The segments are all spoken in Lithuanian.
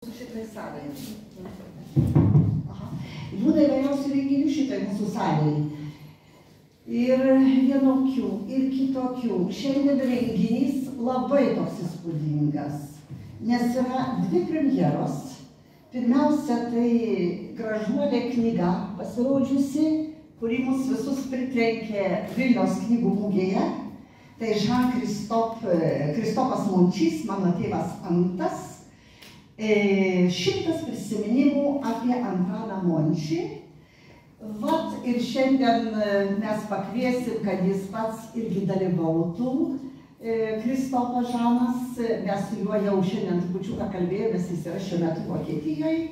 Šitoj salėje. Būna įvairiausių renginių šitoj mūsų salėje. Ir vienokių, ir kitokių. Šiandien renginys labai toks įspūdingas, nes yra dvi premjeros. Pirmiausia, tai Gražuolė knyga pasirodžiusi, kuri mus visus pritrenkė Vilniaus knygų mugėje. Tai Kristopas Mončys, mano tėvas Antas. 100 prisiminimų apie Antaną Mončį. Vat ir šiandien mes pakviesim, kad jis pats irgi dalyvautų. Kristopas Žanas, mes su juo jau šiandien trupučiuką kalbėjomės, jis yra šiuo metu Vokietijoje.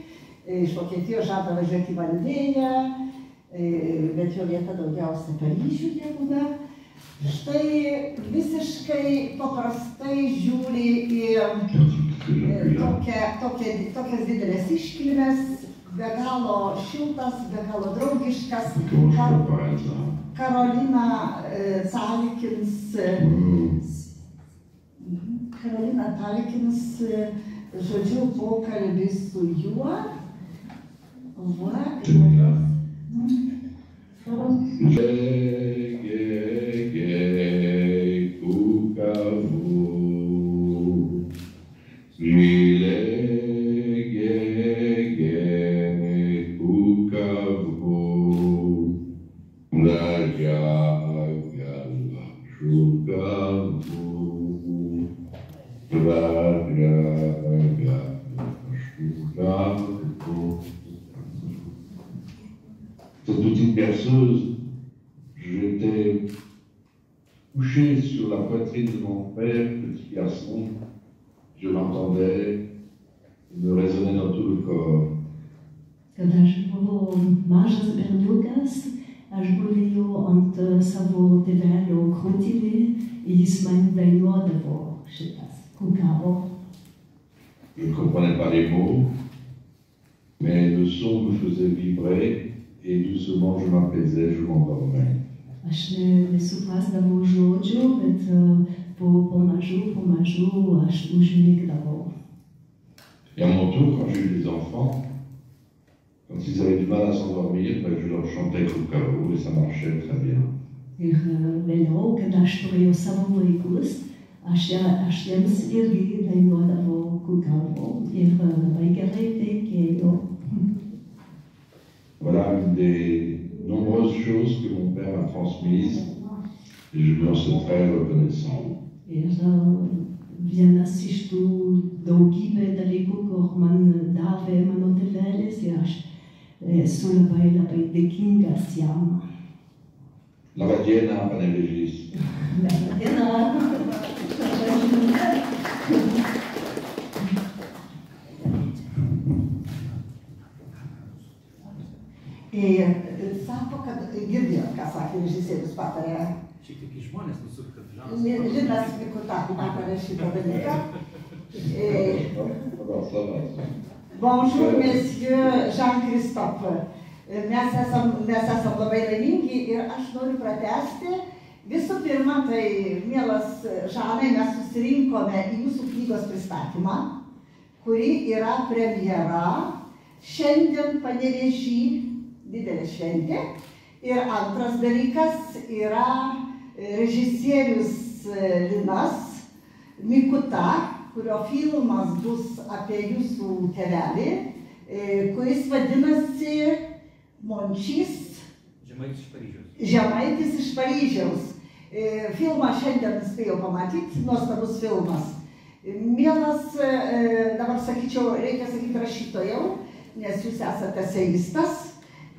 Iš Vokietijos žada važiuoti į Vandėją, bet jo vieta daugiausia Paryžiuje būna. Štai visiškai paprastai žiūri į tokias didelės iškilmes, be galo šiltas, be galo draugiškas. Karolina Talikins, žodžiu, pokalbis su juo. Cette petite berceuse, j'étais couché sur la poitrine de mon père, petit garçon. Je l'entendais, il me résonnait dans tout le corps. Kad aš buvau mažas berniukas, aš gulėjau ant savo tėvelio krūtinėje ir jis man dainuodavo šitas, kukavo. Je ne comprenais pas les mots, mais le son me faisait vibrer et doucement je m'apaisais, je m'endormais. Aš nesuprasdavau žodžių, bet pamažu aš užmigdavau. Et à mon tour, quand j'ai eu des enfants, quand ils avaient du mal à s'endormir, je leur chantais Kukavo et ça marchait très bien. Ir vėliau, kad aš turėjau savo vaikus, aš jiems irgi dainuodavau Kukavo ir labai gerai veikėjo. Voilà une des nombreuses choses que mon père m'a transmises et je lui en suis très reconnaissant. Ir vienas iš tų daugybė dalykų, kur man davė mano tėvelis, ir aš esu labai dėkingas jam. Labą dieną, panevėžys. Labą dieną. Ir sako, kad girdėjot, ką sakė režisierius patarė. Šiek tiek iš žmonės nusuk, kad Žanas... Linas Mikuta patarė šitą dalyką. Bonjour, monsieur Jean-Christophe. Mes esam labai laimingi ir aš noriu pratęsti. Visų pirma, tai, mielas Žanai, mes susirinkome į jūsų knygos pristatymą, kuri yra premjera šiandien Panevėžy, didelė šventė. Ir antras dalykas yra režisierius Linas Mikuta, kurio filmas bus apie jūsų tėvelį, kuris vadinasi Mončys. Žemaitis iš Paryžiaus. Filmą šiandien spėjau pamatyti, nuostabus filmas. Mielas, dabar sakyčiau, reikia sakyti rašytojau, nes jūs esate eseistas.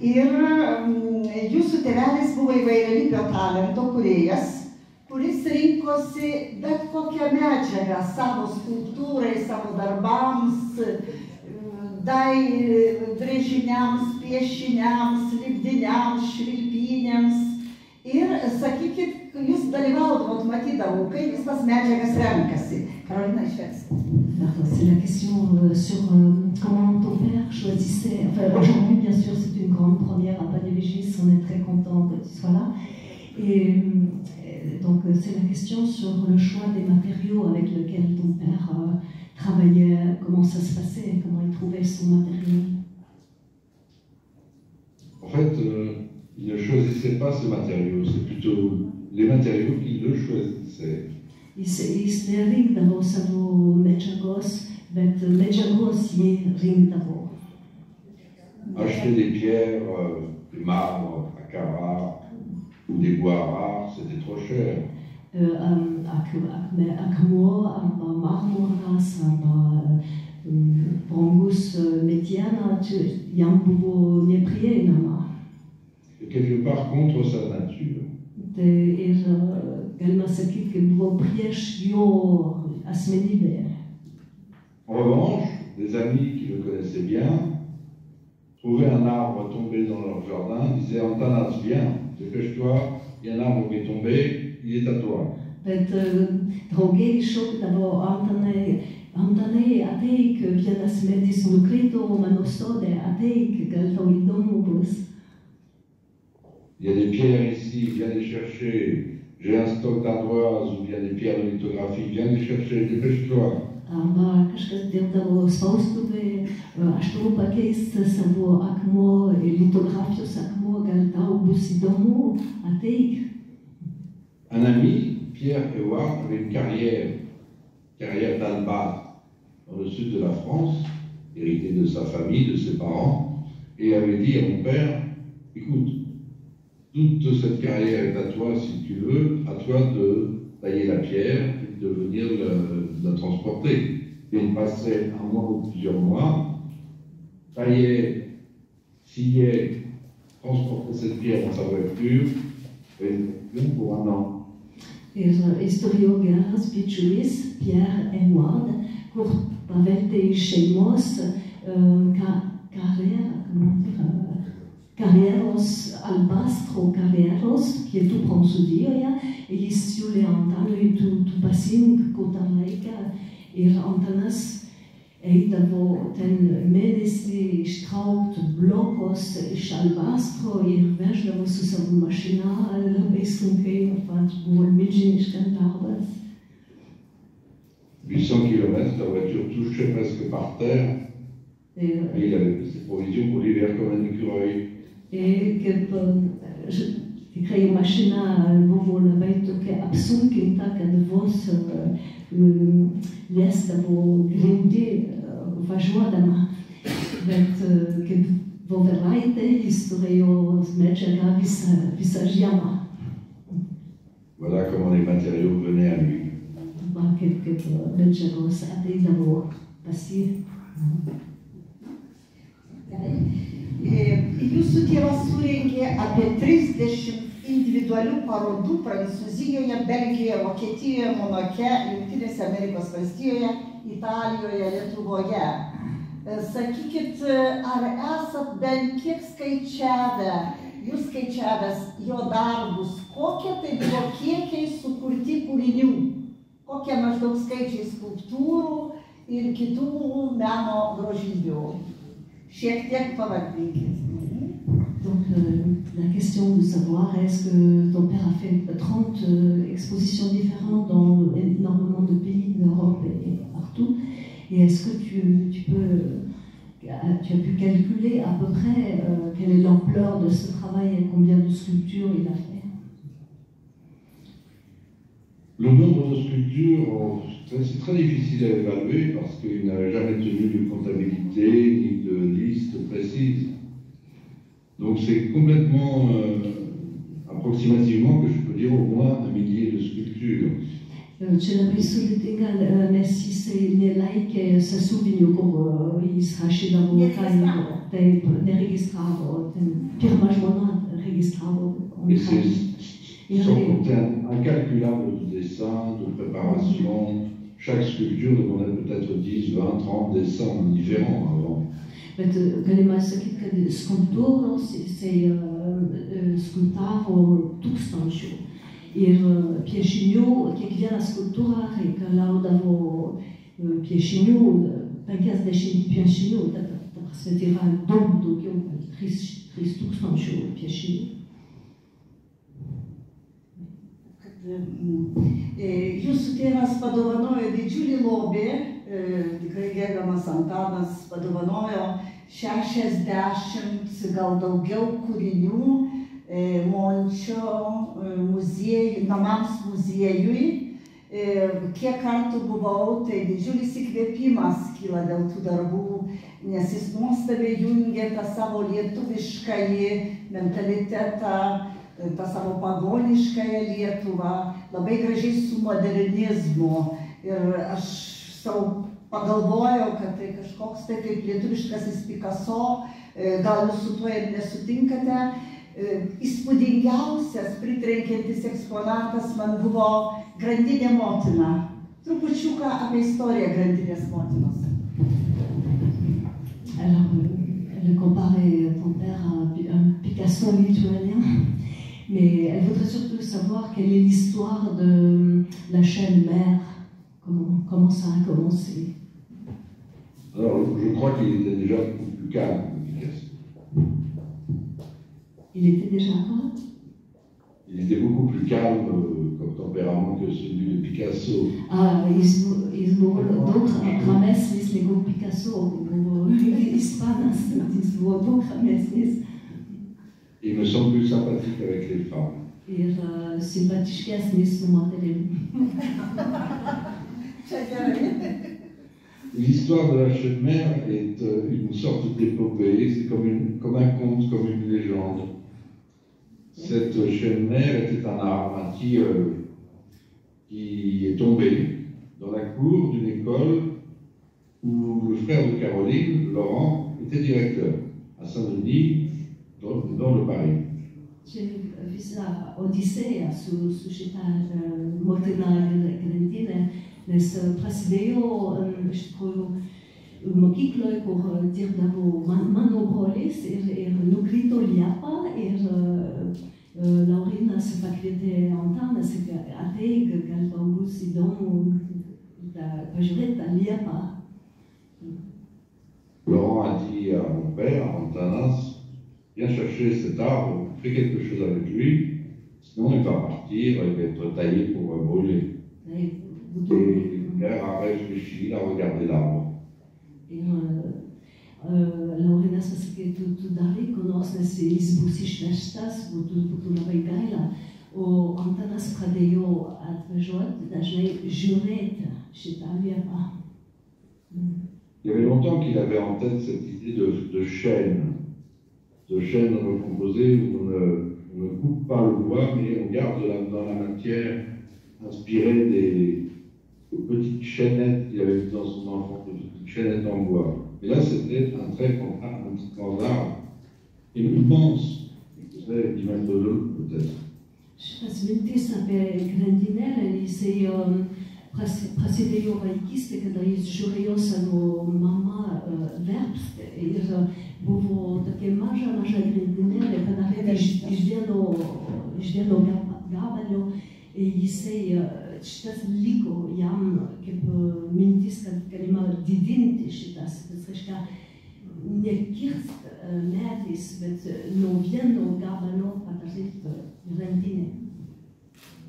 Ir jūsų tėvelis buvo įvairialypio talento kūrėjas, kuris rinkosi bet kokią medžiagą savo skulptūrai, savo darbams, brėžiniams, piešiniams, lipdiniams, švilpynėms. Ir sakykit, jūs dalyvaudavot, matydavau, kaip jis tas medžiagas renkasi. Karolina, išverskite. C'est la question sur comment ton père choisissait. Enfin, aujourd'hui, bien sûr, c'est une grande première à Panevėžys, on est très content que tu sois là. Et donc, c'est la question sur le choix des matériaux avec lesquels ton père travaillait, comment ça se passait, comment il trouvait son matériel. En fait, il ne choisissait pas ses matériaux, c'est plutôt les matériaux qui le choisissaient. Il ne ring d'avo savo mečagos, bet mečagos je ring d'avo. Acheter des pierres, des marbres à Carrare ou des bois rares, c'était trop cher. Akmo, aba marmoras, aba brangus metiana, jam buvo neprieinama. Et quelque part contre sa nature. Galima sakyt, kaip buvo prieš jo asmenybę. En revanche, des amis qui le connaissaient bien trouvaient un arbre tombé dans leur jardin, disaient Antanas, viens, dépêche-toi, il y a un arbre qui est tombé, il est à toi. Bet draugai šaukdavo Antanai, ateik, vienas medis nukrito mano sode, ateik, gal tau įdomu bus. Il y a des pierres ici, viens les chercher. J'ai un stock d'ardoises ou bien des pierres de lithographie, viens les chercher, dépêche-toi. Arba kažkas dirbdavo spaustuvėje, aš turiu pakeisti savo akmuo, litografijos akmuo, gal tau bus įdomu, ateik. Un ami, Pierre Ewart, avait une carrière d'albâtre dans le sud de la France, hérité de sa famille, de ses parents, et avait dit à mon père, écoute, toute cette carrière est à toi si tu veux, à toi de tailler la pierre et de venir la transporter. Et il passait un mois ou plusieurs mois, taillait, sciait, transportait cette pierre dans sa voiture, et pour un an. Jis turėjo geras bičiulis, Pierre Ewart, kur pavertė iš šeimos karjeros, albastro karjeros, pietų Prancūzijoje, ir jis siūlė Antanui, tu pasink, ko tau reikia, ir Antanas eidavo ten mėnesį ištraukt blokos iš albastro ir veždavo su savo mašina, labai sunkiai, buvo milžiniškas darbas. 800 km, la voiture touchait presque par terre, et il avait pris ses provisions pour l'hiver comme un écureuil. Et kaip tikrai mašina buvo labai tokia apsunkinta, kad vos liesdavo grindį važiuodama, bet kaip voveraitė jis turėjo medžiagą visą žiemą. Voilà comment les matériaux venaient à lui. Kaip medžiagos ateidavo pas jį. Jūsų tėvas surengė apie 30 individualių parodų Prancūzijoje, Belgijoje, Vokietijoje, Monake, Jungtinėse Amerikos valstijoje, Italijoje, Lietuvoje. Sakykit, ar esat bent kiek jūs skaičiavęs jo darbus, kokie tai buvo kiekiai sukurti kūrinių, kokie maždaug skaičiai skulptūrų ir kitų meno grožybių? Šiek tiek pavardinkit. Donc la question de savoir est-ce que ton père a fait 30 expositions différentes dans énormément de pays d'Europe et partout, et est-ce que tu as pu calculer à peu près quelle est l'ampleur de ce travail et combien de sculptures il a fait? Le nombre de sculptures, c'est très difficile à évaluer parce qu'il n'a jamais tenu de comptabilité ni de liste précise. Donc c'est complètement approximativement que je peux dire au moins 1 millier de sculptures. Čia labai sudėtinga, nes jisai nelaikė sąsiuvinių, kur jis rašydavo kainų, taip, neregistravo, pirma žmona registravo. Sans compter incalculable de dessins, de préparation. Chaque sculpture demandait peut-être 10, 20, 30 dessins différents avant. Bet galima sakyti, kad skulptūros jisai skulptavo tūkstančių. Ir piešinių, kiekviena skulptūra reikalaudavo piešinių, 50 piešinių, ta prasme, tai yra daug daugiau, 3000 piešinių. Jūsų tėvas padovanojo didžiulį lobį tikrai gerbiamas Antanas padovanojo 60 gal daugiau kūrinių Mončio muziejui, namams muziejui. Kiek kartų buvau, tai didžiulis įkvėpimas kyla dėl tų darbų, nes jis nuostabiai jungia tą savo lietuviškąjį mentalitetą, tą savo pagoniškąją Lietuvą, labai gražiai su modernizmu. Ir aš savo pagalvojau, kad tai kažkoks tai kaip lietuviškasis Picasso, gal jūs su tuo ir nesutinkate. Įspūdingiausias, pritrenkiantis eksponatas man buvo Grandinė motina. Trupučiuką apie istoriją Grandinės motinos. Alors, elle comparait ton père à un Picasso lituanien, mais elle voudrait surtout savoir quelle est l'histoire de la chaîne mère, comment ça a commencé. Alors, je crois qu'il était déjà beaucoup plus calme que Picasso. Il était déjà quoi? Il était beaucoup plus calme comme tempérament que celui de Picasso. Ah, d'autres ramesis lego Picasso, hispanas, d'autres ramesis. Il me semble plus sympathique avec les femmes. Ir simpatiškesnis su moterim. L'histoire de la chaîne mère est une sorte d'épopée, c'est comme un conte, comme une légende. Cette chaîne mère était un arbre, un tilleul, qui est tombé dans la cour d'une école où le frère de Caroline, Laurent, était directeur, à Saint-Denis, dans le Paris. J'ai vu ça, Odisea, su šitą motiną Grandinę, nes prasidėjo, iš tikrųjų, mokykloje, kur dirbdavo mano brolis ir nukrito liepa ir Laurinas pakvietė Antanas ir ateik, gal tau bus įdomu pažiūrėti tą liepą. Laurent a dit à mon père, à Antanas, viens chercher cet arbre, fais quelque chose avec lui, sinon il va partir, il va être taillé pour brûler. Et le père a réfléchi, il a regardé l'arbre. Laurinas pasakė, tu darai, ko nors, nes jis bus išvežtas, būtų labai gaila. O Antanas pradėjo atvažiuoti, dažnai žiūrėti šitą liepą. Il y avait longtemps qu'il avait en tête cette idée de chaîne recomposée où on ne coupe pas le bois, mais on garde dans la matière inspirée des petites chaînettes qu'il avait vues dans son enfance, des petites chaînettes en bois. Et là, c'était un très grand arbre, immense, qui faisait 10 mètres de long, peut-être. Šitas mintis apie grandinėlę, jisai prasidėjo vaikystė, kada jis žiūrėjo savo mamą verpti ir buvo tokia maža grandinėlė, padaryta iš vieno gabalio. Jisai šitas liko jam kaip mintis, kad galima didinti šitas, tas reiškia nekirst medis, bet nuo vieno gabalo padaryti grandinę.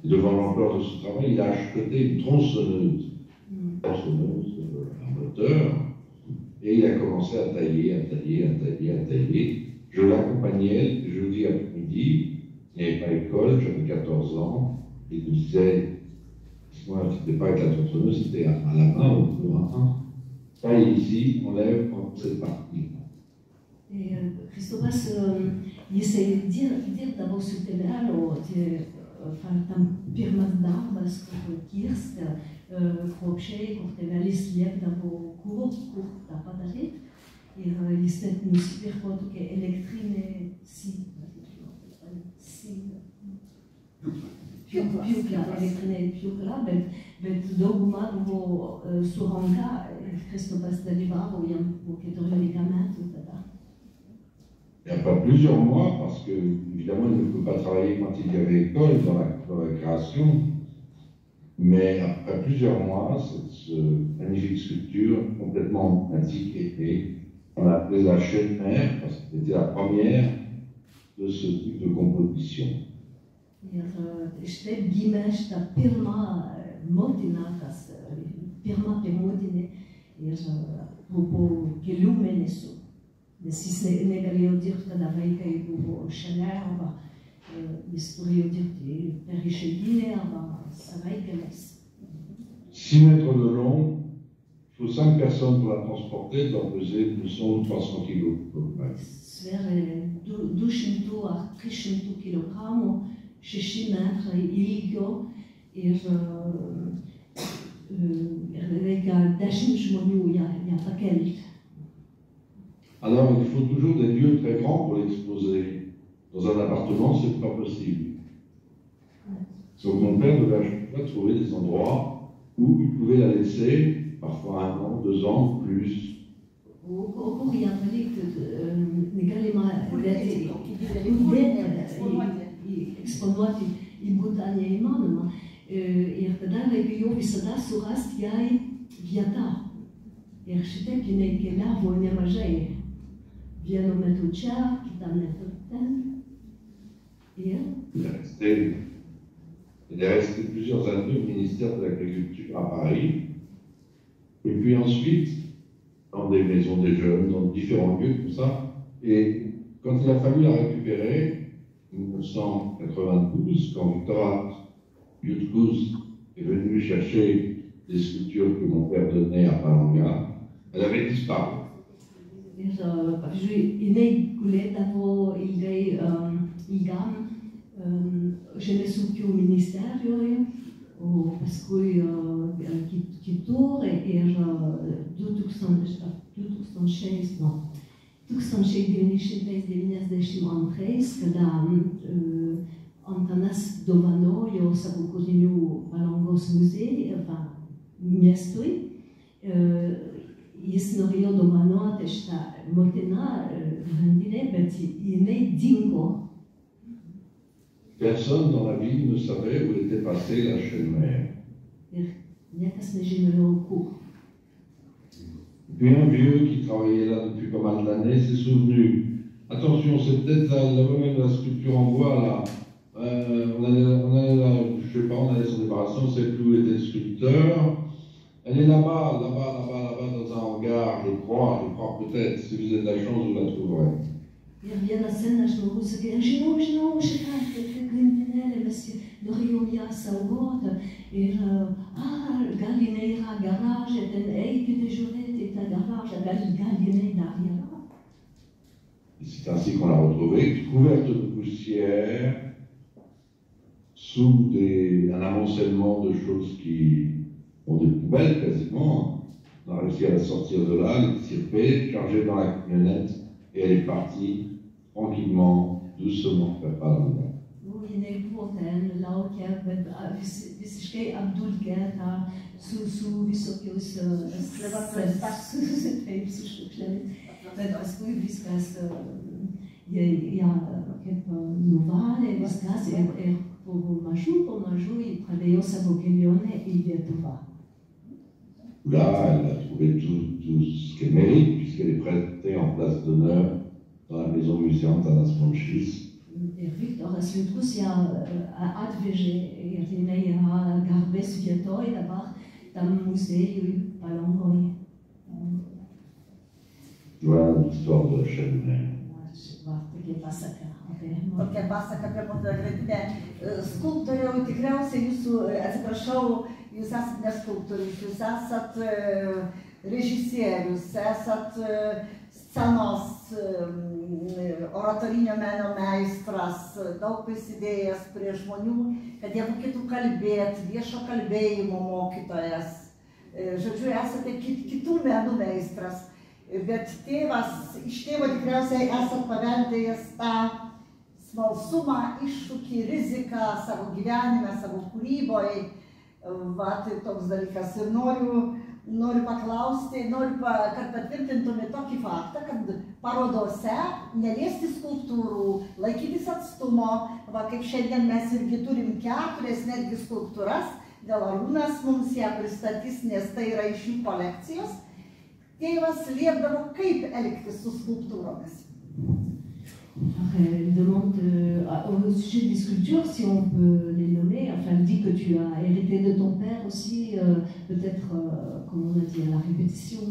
Devant l'ampleur de ce travail, il a acheté une tronçonneuse, un moteur, et il a commencé à tailler. Je l'accompagnais le jeudi après-midi, il n'y avait pas école, j'avais 14 ans, et il me disait, moi, c'était pas avec la tronçonneuse, c'était à la main, au courant. Taille ici, on lève cette partie. Kristopas, jisai dirbdavo su tėveliu, tam pirmas darbas, kur kirsti, kruopščiai, kur tėvelis liepdavo, kur tą padaryti. Ir jis net nusipirko tokią elektrinę pjūklą, bet dauguma buvo su ranka ir Kristopas dalyvavo jam po 14 metų tada. Et après plusieurs mois, parce que évidemment il ne peut pas travailler quand il y avait école dans la création, mais après plusieurs mois, cette magnifique sculpture complètement antique et on a appelé la chaîne mère parce que c'était la première de ce type de composition. Ir šitaip gimė šitą pirmą motiną, pirmotinė ir po kelių mėnesių. Nes jis negalėjo dirbti, kada vaikai buvo šalia, arba jis turėjo dirbti per išeiginę arba savaitgaliais. 6 mètres de long, il faut 5 personnes pour la transporter, doit peser 200 ou 300 kg. Sveria 200 ar 300 kg, 6 metrai ilgio ir reikia 10 žmonių ją pakelti. Alors il faut toujours des lieux très grands pour l'exposer. Dans un appartement, c'est pas possible. Donc mon père devait à chaque fois trouver des endroits où il pouvait la laisser, parfois 1 an, 2 ans ou plus. Eksponuoti į butą neįmanoma. Ir tada reikėjo visada surasti jai vietą. Ir šitaip jinai keliavo nemažai. Vienu metu čia, kitam metu ten. Ir Il est resté plusieurs années au ministère de l'Agriculture à Paris. Et puis ensuite, dans des maisons des jeunes, dans différents lieux comme ça. Et quand il a fallu la récupérer, en 1992, quand Victor Yutkouz est venu chercher des sculptures que mon père donnait à Palanga, elle avait disparu. Pavyzdžiui, jinai gulėdavo ilgam Žemės ūkio ministerijoje, o paskui kitur ir 1992, kada Antanas dovanojo savo kūrinių Palangos muziejui, miestui, jis norėjo dovanoti šitą motiną grandinę, bet jinai dingo. Personne dans la ville ne savait où était passée la chaîne-mère. Ir niekas nežinojo kur. Puis un vieux qui travaillait là depuis pas mal d'années s'est souvenu. Attention, c'est peut-être la sculpture en bois là. On allait, je sais pas, on allait s'en débarrasser, on ne sait plus où était le sculpteur. Elle est là-bas, dans un hangar, je crois peut-être. Si vous avez de la chance, vous la trouverez. Ir vienas senas žmogus sakė, žinau, šitą grindinėlę, mes norėjom ją saugoti. Ir, gal jinai yra garaže, ten eikite žiūrėti į tą garažą, gal jinai dar yra. C'est ainsi qu'on l'a retrouvée, couverte de poussière, sous un amoncellement de choses qui ont des poubelles quasiment. On a réussi à la sortir de là, l'extirper, charger dans la camionnette, et elle est partie tranquillement, doucement vers Palanga. Jinai buvo ten laukia, bet visiškai apdulkėta su visokius taip su šiukšlėmis. Bet paskui viskas ją kaip nuvalė, viskas ir pamažu pradėjo savo kelionę į Lietuvą. Là, elle a trouvé tout ce qu'elle mérite, puisqu'elle est prêtée en place d'honneur dans la maison musée Antanas Mončys. Ir Viktoras Jutkus ją atvežė ir jinai yra garbės vietoj dabar tam muziejui Palangoje. Voilà l'histoire de la chaîne-mère. Tokia pasaka apie motiną grandinę. Skulptoriau, tikriausiai jūsų, atsiprašau, jūs esate ne skulptorius, jūs esate režisierius, esate scenos oratorinio meno meistras, daug prisidėjęs prie žmonių, kad jie mokėtų kalbėti, viešo kalbėjimo mokytojas. Žodžiu, esate kitų menų meistras. Bet iš tėvo tikriausiai esate paveldėjęs tą smalsumą, iššūkį, riziką savo gyvenime, savo kūryboje. Tai toks dalykas. Ir noriu paklausti, kad patvirtintume tokį faktą, kad parodose neliesti skulptūrų, laikytis atstumo, kaip šiandien mes irgi turim 4 netgi skulptūras, gal Arūnas mums ją pristatys, nes tai yra iš jų kolekcijos. Tėvas liepdavo, kaip elgtis su skulptūromis. Elle demande au sujet des sculptures si on peut les nommer. En enfin, elle dit que tu as hérité de ton père aussi, peut-être, comment on a dit, à la répétition,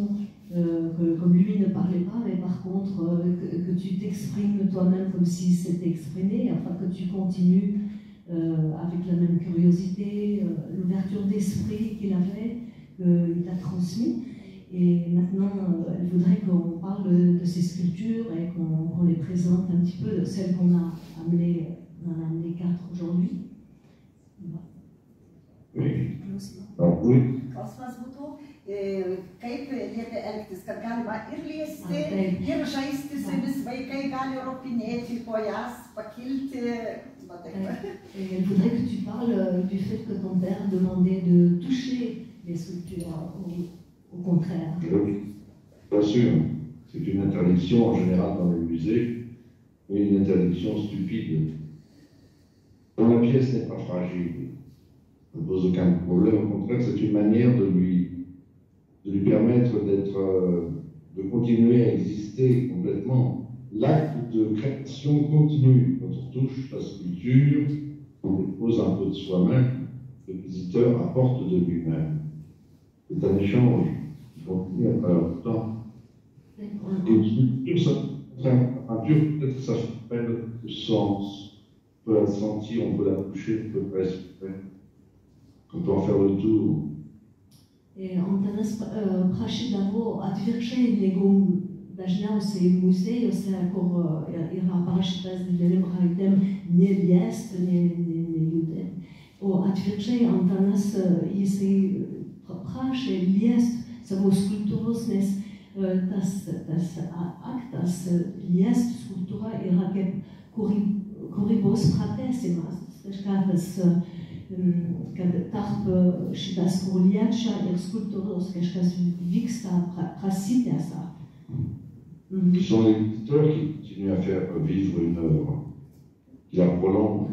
que comme lui ne parlait pas, mais par contre, que tu t'exprimes toi-même comme s'il s'était exprimé, enfin que tu continues avec la même curiosité, l'ouverture d'esprit qu'il avait, qu'il t'a transmis. Et maintenant, elle voudrait qu'on parle de ces sculptures et qu'on les présente un petit peu, celles qu'on a amenées, on en a amené 4 aujourd'hui. Oui. Donc, oui. Klausimas būtų, kaip liepia elgtis, kad galima ir liesti, ir žaisti su vis, vaikai gali ropinėti po jas, pakilti. Et elle voudrait que tu parles du fait que ton père demandait de toucher les sculptures, au contraire. Oui, bien sûr. C'est une interdiction en général dans les musées, mais une interdiction stupide. La pièce n'est pas fragile, ne pose aucun problème. Au contraire, c'est une manière de lui permettre de continuer à exister complètement. L'acte de création continue. Quand on touche la sculpture, on dépose un peu de soi-même, le visiteur apporte de lui-même. C'est un échange qui continue à travers le temps. Et une sculpture, un pur, peut-être que ça fait le sens. On peut la sentir, on peut la toucher, on peut la respirer. On peut en faire le tour. Et Antanas praši davo atvirkščiai, negu dažniausiai muziejuose, kur yra parašytas didelim raidėm neliest, nejudėt. O atvirkščiai Antanas jisai prašė liest savo skulptūros, nes tas aktas liest skulptūrą yra kaip kūrybos pratęsimas. Kažkas, kad tarp šitas kur liečia ir skulptūros kažkas vyksta, prasitęsia. Ce sont les visiteurs qui continuent à faire vivre une œuvre, qui la prolongent.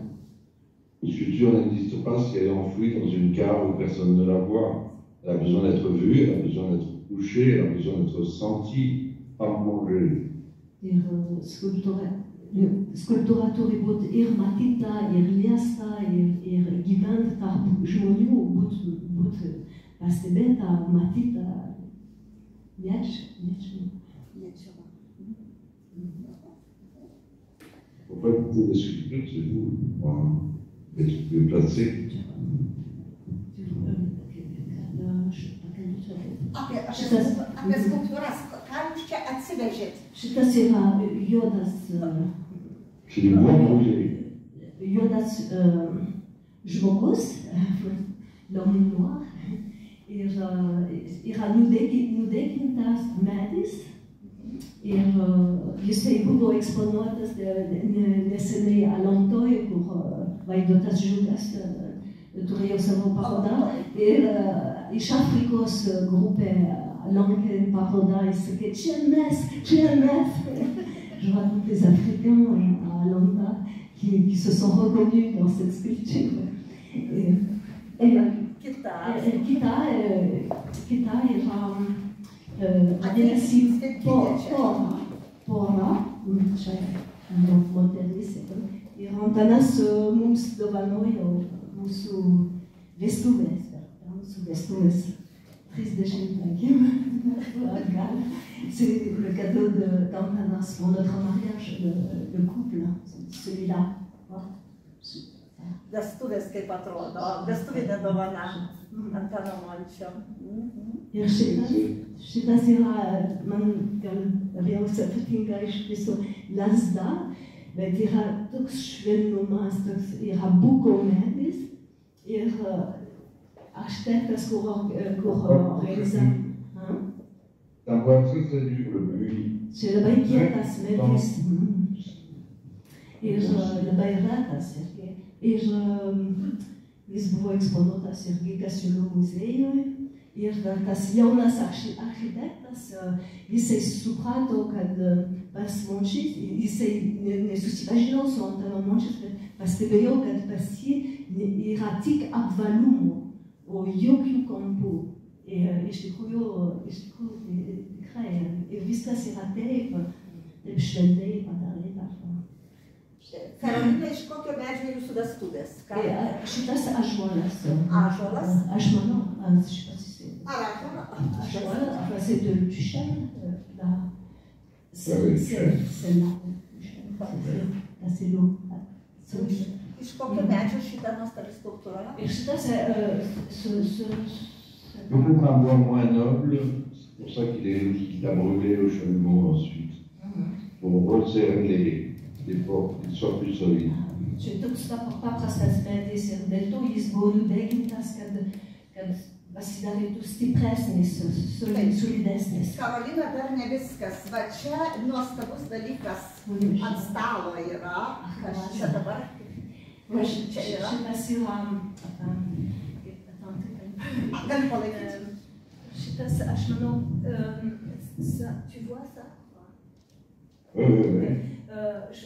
Une sculpture n'existe pas si elle est enfouie dans une cave où personne ne la voit. Elle a besoin d'être vue, elle a besoin d'être touchée, elle a besoin d'être sentie, pas mangée. Skulptūra turi būti ir matyta, ir liesta, ir gyvent tarp žmonių, būti pastebėta, matyta, liečiama. Pourquoi écouter des sculptures, c'est vous, les placer. Apie skulptūras, ką jūs čia atsivežėt? Šitas yra juodas, juodas žmogus, l'homme noir, ir yra nudegintas medis, ir jisai buvo eksponuotas neseniai Alantoj, kur Vaidotas Žukas turėjo savo parodą, ir iš Afrikos grupė lankė parodą, jis sakė, čia mes. Je raconte les Africains à Alanda qui se sont reconnus dans cette sculpture. Kita yra vadinasi pora, čia moteris, ir Antanas mums dovanojo mūsų vestuvės, mūsų vestuvės 35e. C'est le cadeau d'Antanas pour notre mariage de couple, celui-là. Vestuvės kaip atrodo, vestuvinė dovana Antano Mončio. Ir šitas yra, man gal labiausiai patinka iš viso lazda, bet yra toks švelnumas, yra buko medis ir architektas, kur realiza. C'est un bois très très dur, le buis. C'est labai kietas medis. Ir labai retas. Ir jis buvo eksponuotas irgi Kasiulio muziejuje. Ir tas jaunas architektas, jisai suprato, kad pas Mončys, jisai nesusipažino su Antano Mončys, bet pastebėjo, kad pas jį yra tik apvalumų, o jokių kampų. Ir iš tikrųjų tikrai, ir viskas yra taip šventai padaryta. Karolina, iš kokio medžio jūsų vestuvės? Šitas ąžuolas. Ąžuolas? Je sais pas si c'est... Ąžuolas. Enfin, c'est du chêne. Là. C'est là. Là, c'est l'eau. Iš kokio medžio šitą nuostabi skulptūra? Et šitas... Donc un bois moins noble, c'est pour ça qu'il a brûlé au chalumeau ensuite, pour resserrer les portes, qu'ils soient plus solides. Čia toks paprastas medis ir dėl to jis buvo nudegintas, kad pasidarytų stipresnis, solidesnis. Karolina, dar ne viskas. Va čia nuostabus dalykas ant stalo yra. Kas čia dabar? Čia yra. Šitas yra... Gali palaikyti. Šitas, aš manau, tu vois ça? Oui.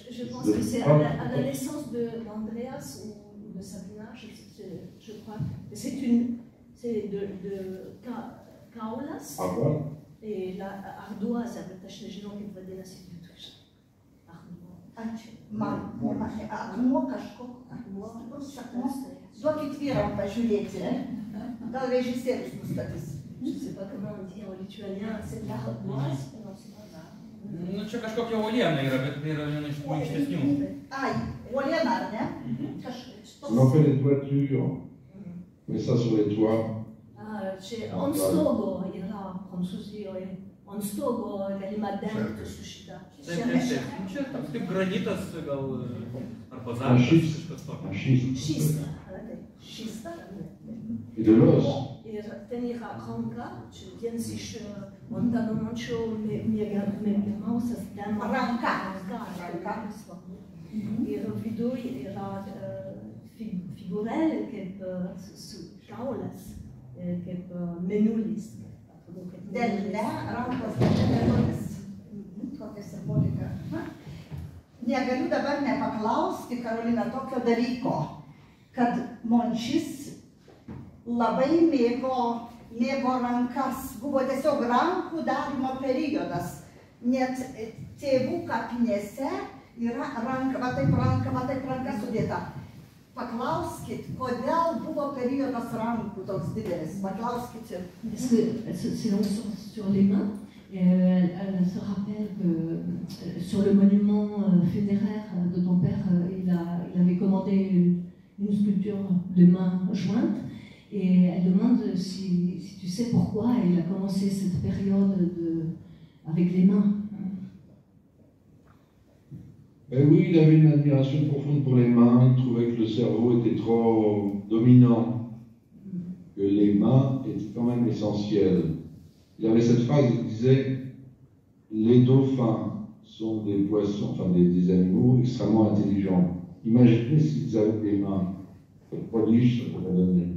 Je pense que c'est à la naissance d'Andreas ou de Sabina, je crois. C'est de Kaulas. Et la Ardoise, avec ta chérie, qui va dénasser du tout. Akmuo kažko. Duokit vyram pažiūrėti. Gal režisierius nustatys. Je ne sais pas comment dire en lituanien, c'est l'ardoise. Nu, čia kažkokia uoliena yra, bet tai yra viena iš tų minkštesnių. Ai, uoliena, ar ne? On fait les toitures. Mais ça sur les toits. Čia ant stogo yra Prancūzijoje. Ant stogo galima dengti su šitą. Taip. Čia toks kaip granitas, gal ar bazaras, kažkas tokio. Šista. Šista. Et de l'os. Ir ten yra ranka, čia vienas iš Montanomančio mėgiamiausias tema. Ranka. Ir viduj yra figūrėlė kaip kaulas, kaip mėnulis. Delne, rankos mėnulis. Kokia simbolika. Negaliu dabar nepaklausti, Karolina, tokio dalyko, kad Mončys labai mėgo rankas. Buvo tiesiog rankų darymo periodas. Net tėvų kapinėse yra ranka, va taip ranka sudėta. Paklauskit, kodėl buvo periodas rankų toks didelis? Paklauskit. Parce que c'est sur les mains. Elle se rappelle que sur le monument funéraire de ton père, il avait commandé une sculpture de mains jointes. Et elle demande si tu sais pourquoi il a commencé cette période avec les mains. Ben oui, il avait une admiration profonde pour les mains. Il trouvait que le cerveau était trop dominant, que les mains étaient quand même essentielles. Il avait cette phrase, il disait « Les dauphins sont des poissons, enfin des animaux extrêmement intelligents. Imaginez s'ils avaient des mains. Quel prodige ça pourrait donner. »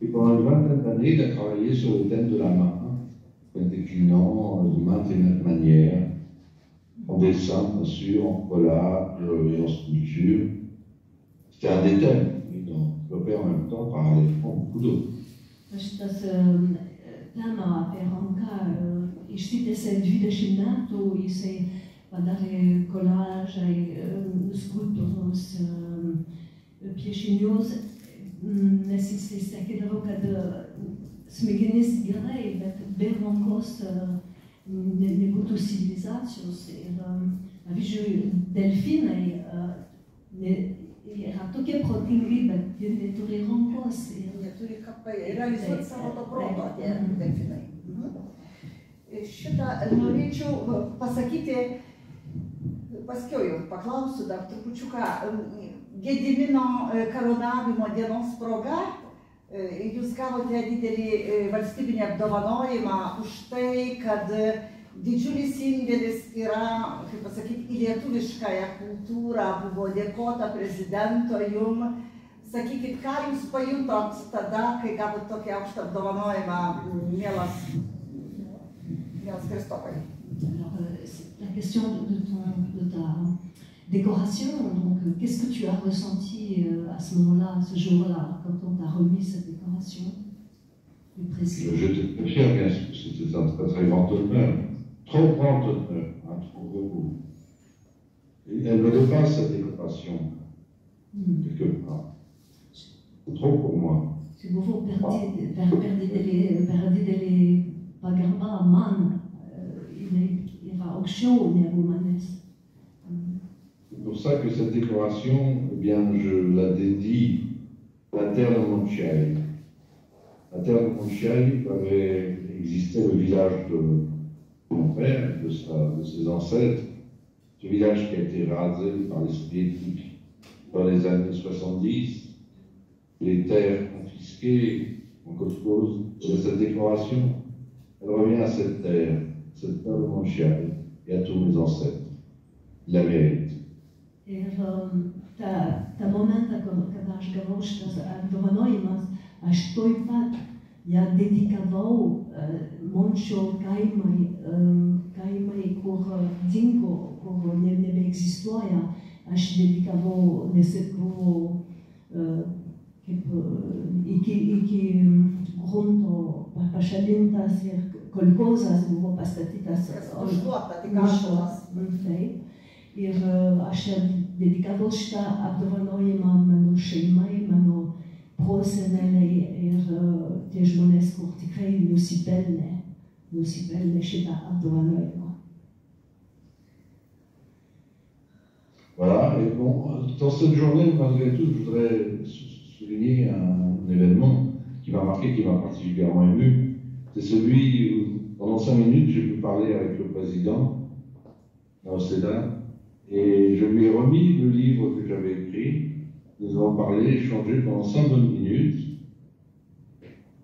Et pendant une vingtaine d'années, il a travaillé sur le thème de la main, en déclinant de maintes et maintes manières, en dessin, bien sûr, en collage et en sculpture. C'était un des thèmes, mais il en développait en même temps parallèlement beaucoup d'autres. Tema apie ranką išsitęsė 20 metų, jisai padarė kolažą, skulptūros, piešinius, nes jisai sakydavo, kad smegenys gerai, bet be rankos nebūtų civilizacijos. Ir, pavyzdžiui, delfinai yra tokie protingi, bet jie neturi rankos. Neturi realizuoti savo to proto tie delfinai. Šitą norėčiau pasakyti, paskiau jau paklausiu dar trupučiuką, Gedimino karūnavimo dienos proga, jūs gavote didelį valstybinį apdovanojimą už tai, kad didžiulis indėlis yra, kaip pasakyti, į lietuviškąją kultūrą, buvo dėkota prezidento jum. Sakykit, ką jūs pajutot tada, kai gavot tokį aukštą apdovanojimą, mielas Kristopai? La question de ta décoration, donc qu'est-ce que tu as ressenti à ce moment-là, ce jour-là, quand on t'a remis cette décoration du président? J'étais très fier, bien sûr, c'était un très très grand honneur, trop grand honneur, trop beau. Et elle me dépasse cette décoration. quelque part. C'est trop pour moi. Și vă perdidele pagarba man era aucțiune romanesque. C'est pour ça que cette décoration, eh bien, je la dédie à la terre de Monciai. La terre de Monciai avait existé le village de mon père, de ses ancêtres. Ce village qui a été rasé par les soviétiques dans les années 70. Les terres confisquées en cause de cette décoration, elle revient à cette terre de Monciai et à tous mes ancêtres. Il la mérite. Ta momenta, kada aš gavau šitas apdovanojimas, aš toj pat ją dedikavau Mončio kaimai, kur dingo, kur nebeegzistuoja. Aš dedikavau, nes buvo kaip iki grunto pašalintas ir kolkozas buvo pastatytas. Užduota, tik ašalas. Taip. Ir aš dedikavau šitą apdovanojimą mano šeimai, mano proseneliai ir tie žmonės, kur tikrai nusipelnė šitą apdovanojimą. Voilà, et bon, dans cette journée, malgré tout, je voudrais souligner un événement qui m'a marqué, qui m'a particulièrement ému. C'est celui où, pendant 5 minutes, j'ai pu parler avec le président Nauseda. Et je lui ai remis le livre que j'avais écrit. Nous avons parlé, échangé pendant 5 bonnes minutes,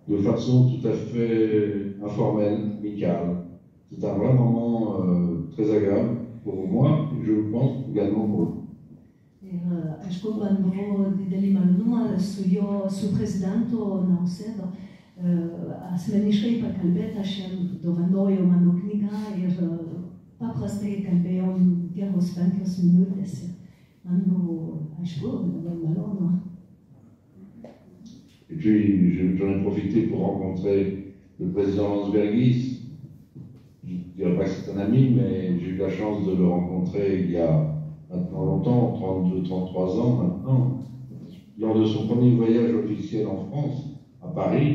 de façon tout à fait informelle, amicale. C'est un vrai moment très agréable pour moi, et je pense également pour lui. Aišku, man buvo didelį malonumą su prezidentu Nausėda asmeniškai pakalbėti, aš jam dovanojau mano knygą ir paprastai kalbėjom geros 5 minutės. Man buvo, aišku, labai malonu. Et puis, j'en ai profité pour rencontrer le président Landsbergis. Je ne dirais pas que c'est un ami, mais j'ai eu la chance de le rencontrer il y a maintenant longtemps, 32, 33 ans maintenant, lors de son premier voyage officiel en France, à Paris.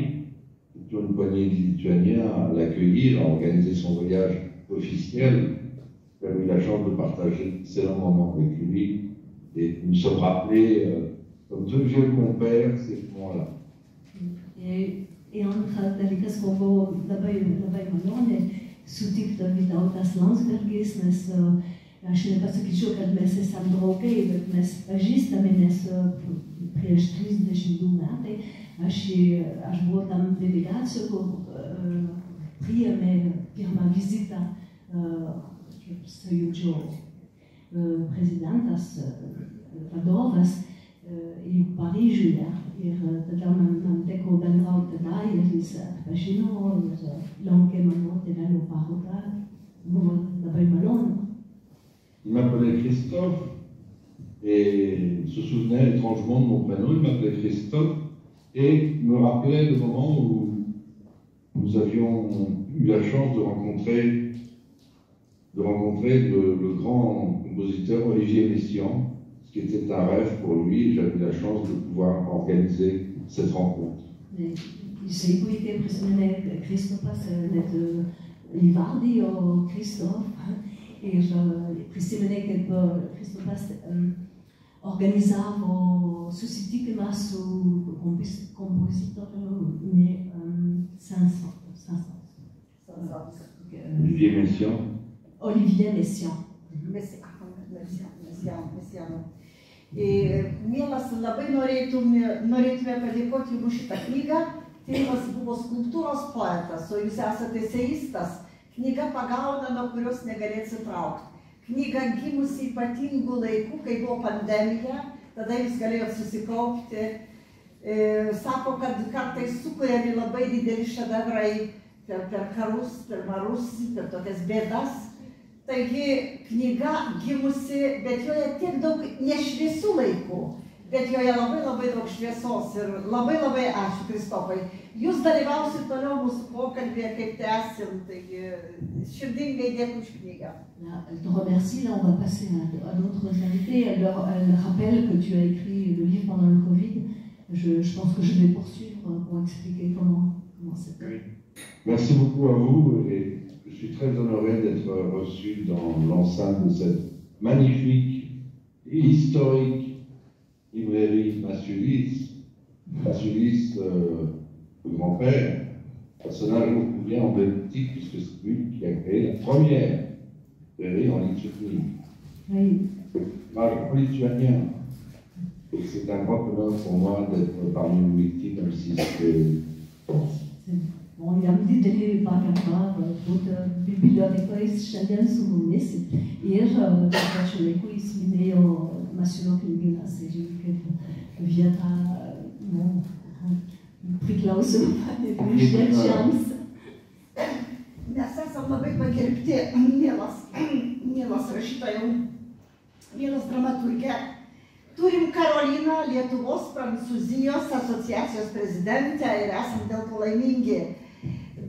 Nous une poignée de Lituaniens à l'accueillir, à organiser son voyage officiel. J'ai eu la chance de partager d'excellents moments avec lui. Et nous nous sommes rappelés, comme deux vieux compères, ces moments-là. Et antras dalykas, ko buvo labai maloni sutikti Vytautas Landsbergis, nes aš nepasakyčiau, kad mes esame draugai, bet mes pažįstame, nes prieš 32 metai aš buvau tam delegacijoje, kur priėmė pirmą vizitą kaip Sąjūdžio prezidentas, vadovas į Paryžiuje. Ir tada man teko bendrauti tada ir jis atpažino ir lankė mano tėvelio parodą. Buvo labai malonu. Il m'appelait Christophe et se souvenait étrangement de mon prénom. Il m'appelait Christophe et me rappelait le moment où nous avions eu la chance de rencontrer le grand compositeur Olivier Messiaen, ce qui était un rêve pour lui. J'avais la chance de pouvoir organiser cette rencontre. Jisai puikiai prisiminė Kristopas, net įvardijo Kristofą ir prisiminė, kaip Kristopas organizavo susitikimą su kompozitoriumi Olivier Messiaen. Olivier Messiaen. Mielas, labai norėtume padėkoti jums šitą knygą. Tėvas buvo skulptūros poetas, o jūs esate eseistas. Knyga pagauna, nuo kurios negali atsitraukti. Knyga gimusi ypatingų laikų, kai buvo pandemija, tada jūs galėjot susikaupti. Sako, kad kartais sukuriami labai dideli šedevrai per karus, per marus, per tokias bėdas. Taigi knyga gimusi, bet joje tiek daug nešviesių laikų, bet joje labai daug šviesos ir labai ačiū Kristopai. Jūs dalyvausit toliau mūsų pokalbėje, kaip tęsim, taigi širdingai dėkui už knygą. Je te remercie, là on va passer à notre invité. effet, elle rappelle que tu as écrit le livre pendant le Covid. Je pense que je vais poursuivre pour expliquer comment c'était. Oui. Merci beaucoup à vous et je suis très honoré d'être reçu dans l'enceinte de cette magnifique et historique librairie Massiulis. Massiulis, le grand-père, personnage beaucoup bien emblématique puisque c'est lui qui a créé la première librairie en Lituanie. Oui. En lituanien. Et c'est un grand honneur pour moi d'être parmi vous ici, comme si c'était... Bon, jam didelį pagarbą būti bibliotekais šiandien su mumis ir tuo pačiu laiku jis minėjo Masiulio knygynas ir kaip vieta priklausoma vilniečiams. Mes esam labai pagerbti, mielas rašytojau, mielas dramaturgė. Turim Karoliną, Lietuvos Prancūzijos asociacijos prezidentę ir esam dėl to laimingi.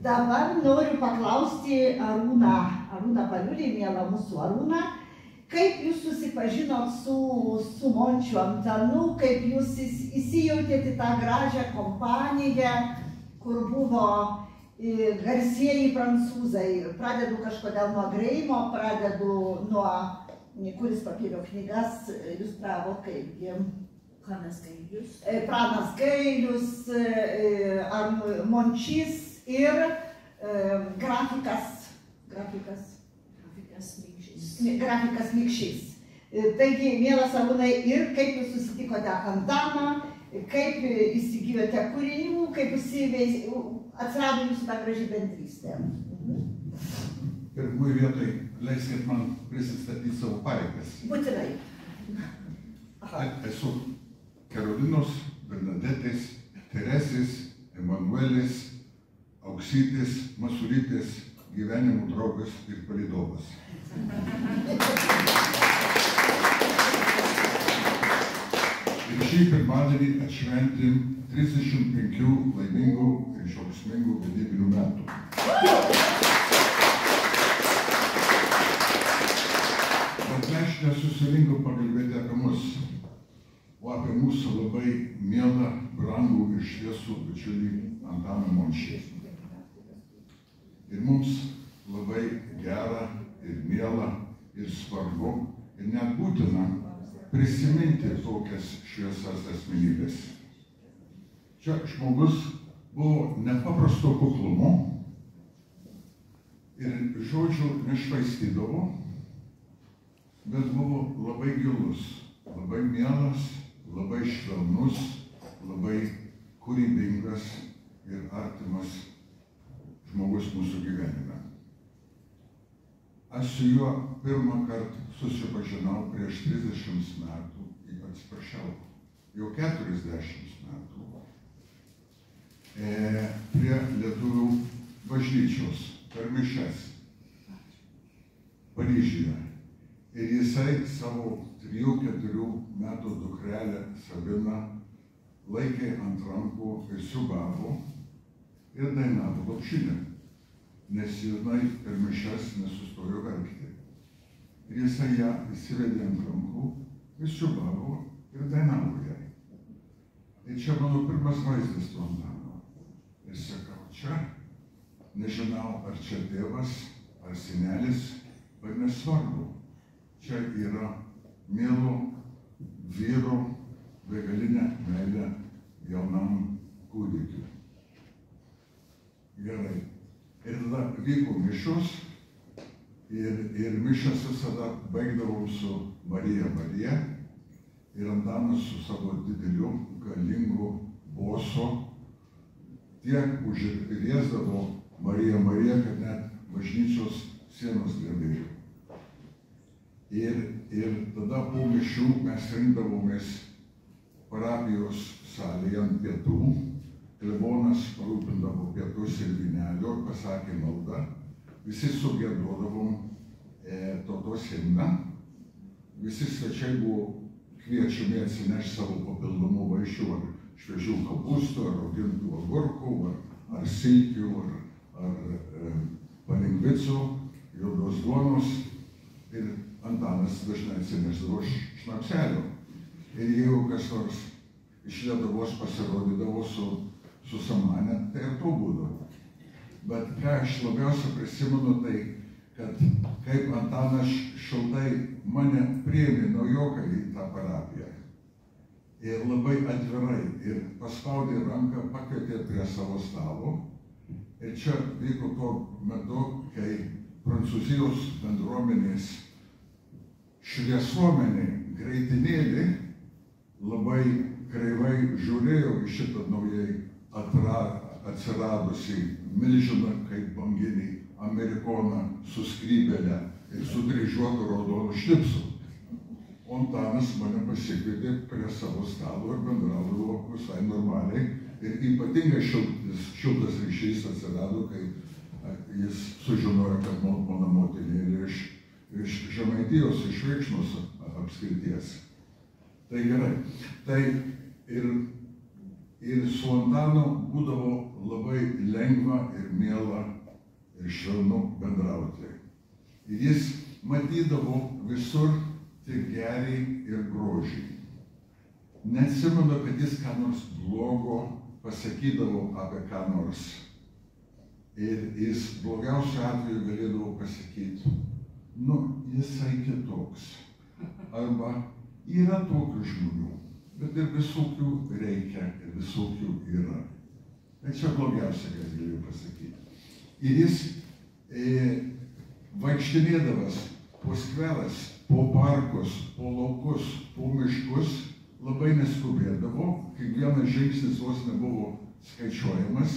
Dabar noriu paklausti Arūną Paliulį, mielą mūsų Arūną, kaip jūs susipažinot su Mončiu Antanu, kaip jūs įsijautėte tą gražią kompaniją, kur buvo garsieji prancūzai. Pradedu kažkodėl nuo Greimo, pradedu nuo, kuris papilio knygas iliustravo kaipgi. Pranas Gailius, Mončys ir grafikas Mikšys. Taigi, mielas Arūnai, ir kaip jūs susitikote Antaną, kaip įsigijote kūrinių, kaip atsirado jūsų ta graži bendrystė. Pirmųjų vietoj leiskit man prisistatyti savo pareigas. Būtinai. Esu Karolinos, Bernadetės, Teresės, Emanuelės, Auksytės, Masulytės gyvenimo draugas ir palydovas. Ir šį pirmadienį atšventim 35 laimingų ir džiaugsmingų vedybinių metų. Bet mes nesusirinkom pakalbėti apie mus, o apie mūsų labai mielą, brangų ir šviesų bičiulį Antaną Mončį. Ir mums labai gera ir miela ir svarbu ir net būtina prisiminti tokias šviesas asmenybės. Čia žmogus buvo nepaprasto kuklumo ir žodžių nešvaistydavo, bet buvo labai gilus, labai mielas, labai švelnus, labai kūrybingas ir artimas žmogus mūsų gyvenime. Aš su juo pirmą kartą susipažinau prieš 30 metų, atsiprašau, jau 40 metų, prie lietuvių bažnyčios per mišias Paryžiuje. Ir jisai savo 3-4 metų dukrelę Sabiną laikė ant rankų ir siūbavo ir dainavo lopšinę, nes jinai per mišias nesustojo verkti. Ir jisai ją įsivedė ant rankų ir siūbavo ir dainavo jai. Ir čia mano pirmas vaizdas to Antano. Ir sakau, čia, nežinau, ar čia tėvas, ar senelis, bet nesvarbu. Čia yra mielo vyro begalinė meilė jaunam kūdikiui. Gerai. Ir tada vyko mišios ir mišias visada baigdavom su Marija Marija ir Antanas su savo dideliu, galingu boso tiek užriesdavo Marija Marija, kad net bažnyčios sienos drebėjo. Ir tada po mišių mes rinkdavomės parapijos salėje ant pietų. Klebonas parūpindavo pietus ir vynelio ir pasakė maldą. Visi sugiedodavom tautos himną. Visi svečiai buvo kviečiami atsinešti savo papildomų vaišių, ar šviežių kopūstų, ar raugintų agurkų, ar silkių, ar paninkvicų, juodos duonos. Ir Antanas dažnai atsinešdavo Ir jeigu kas nors iš Lietuvos pasirodydavo su samanė, tai ir to būdavo. Bet ką aš labiausiai prisimenu, tai kad kaip Antanas šiltai mane priėmė naujokai į tą parapiją. Ir labai atvirai, ir paspaudė ranką, pakvietė prie savo stalo. Ir čia vyko tuo metu, kai Prancūzijos bendruomenės šviesuomenė greitinėlį labai kreivai žiūrėjo į šitą naujai atsiradusi milžiną kaip banginį Amerikoną su skrybėle ir su dryžuotu raudonu šnipsu. O Antanas mane pasikvietė prie savo stalo ir bendraudavo visai normaliai. Ir ypatingai šiltas ryšys atsirado, kai jis sužinojo, kad mano motinėlė iš Žemaitijos, iš Reikšnos apskrities. Tai gerai. Tai ir su Antanu būdavo labai lengva ir miela ir švelnu bendrauti. Ir jis matydavo visur tik gerį ir grožį. Neatsimenu, kad jis ką nors blogo pasakydavo apie ką nors. Ir jis blogiausiu atveju galėdavo pasakyti, nu, jisai kitoks. Arba yra tokių žmonių, bet ir visokių reikia, ir visokių yra. Tai čia blogiausia, ką jis galėjo pasakyti. Ir jis vaikštinėdavas po skveras, po parkus, po laukus, po miškus, labai neskubėdavo, kiekvienas žingsnis vos nebuvo skaičiuojamas,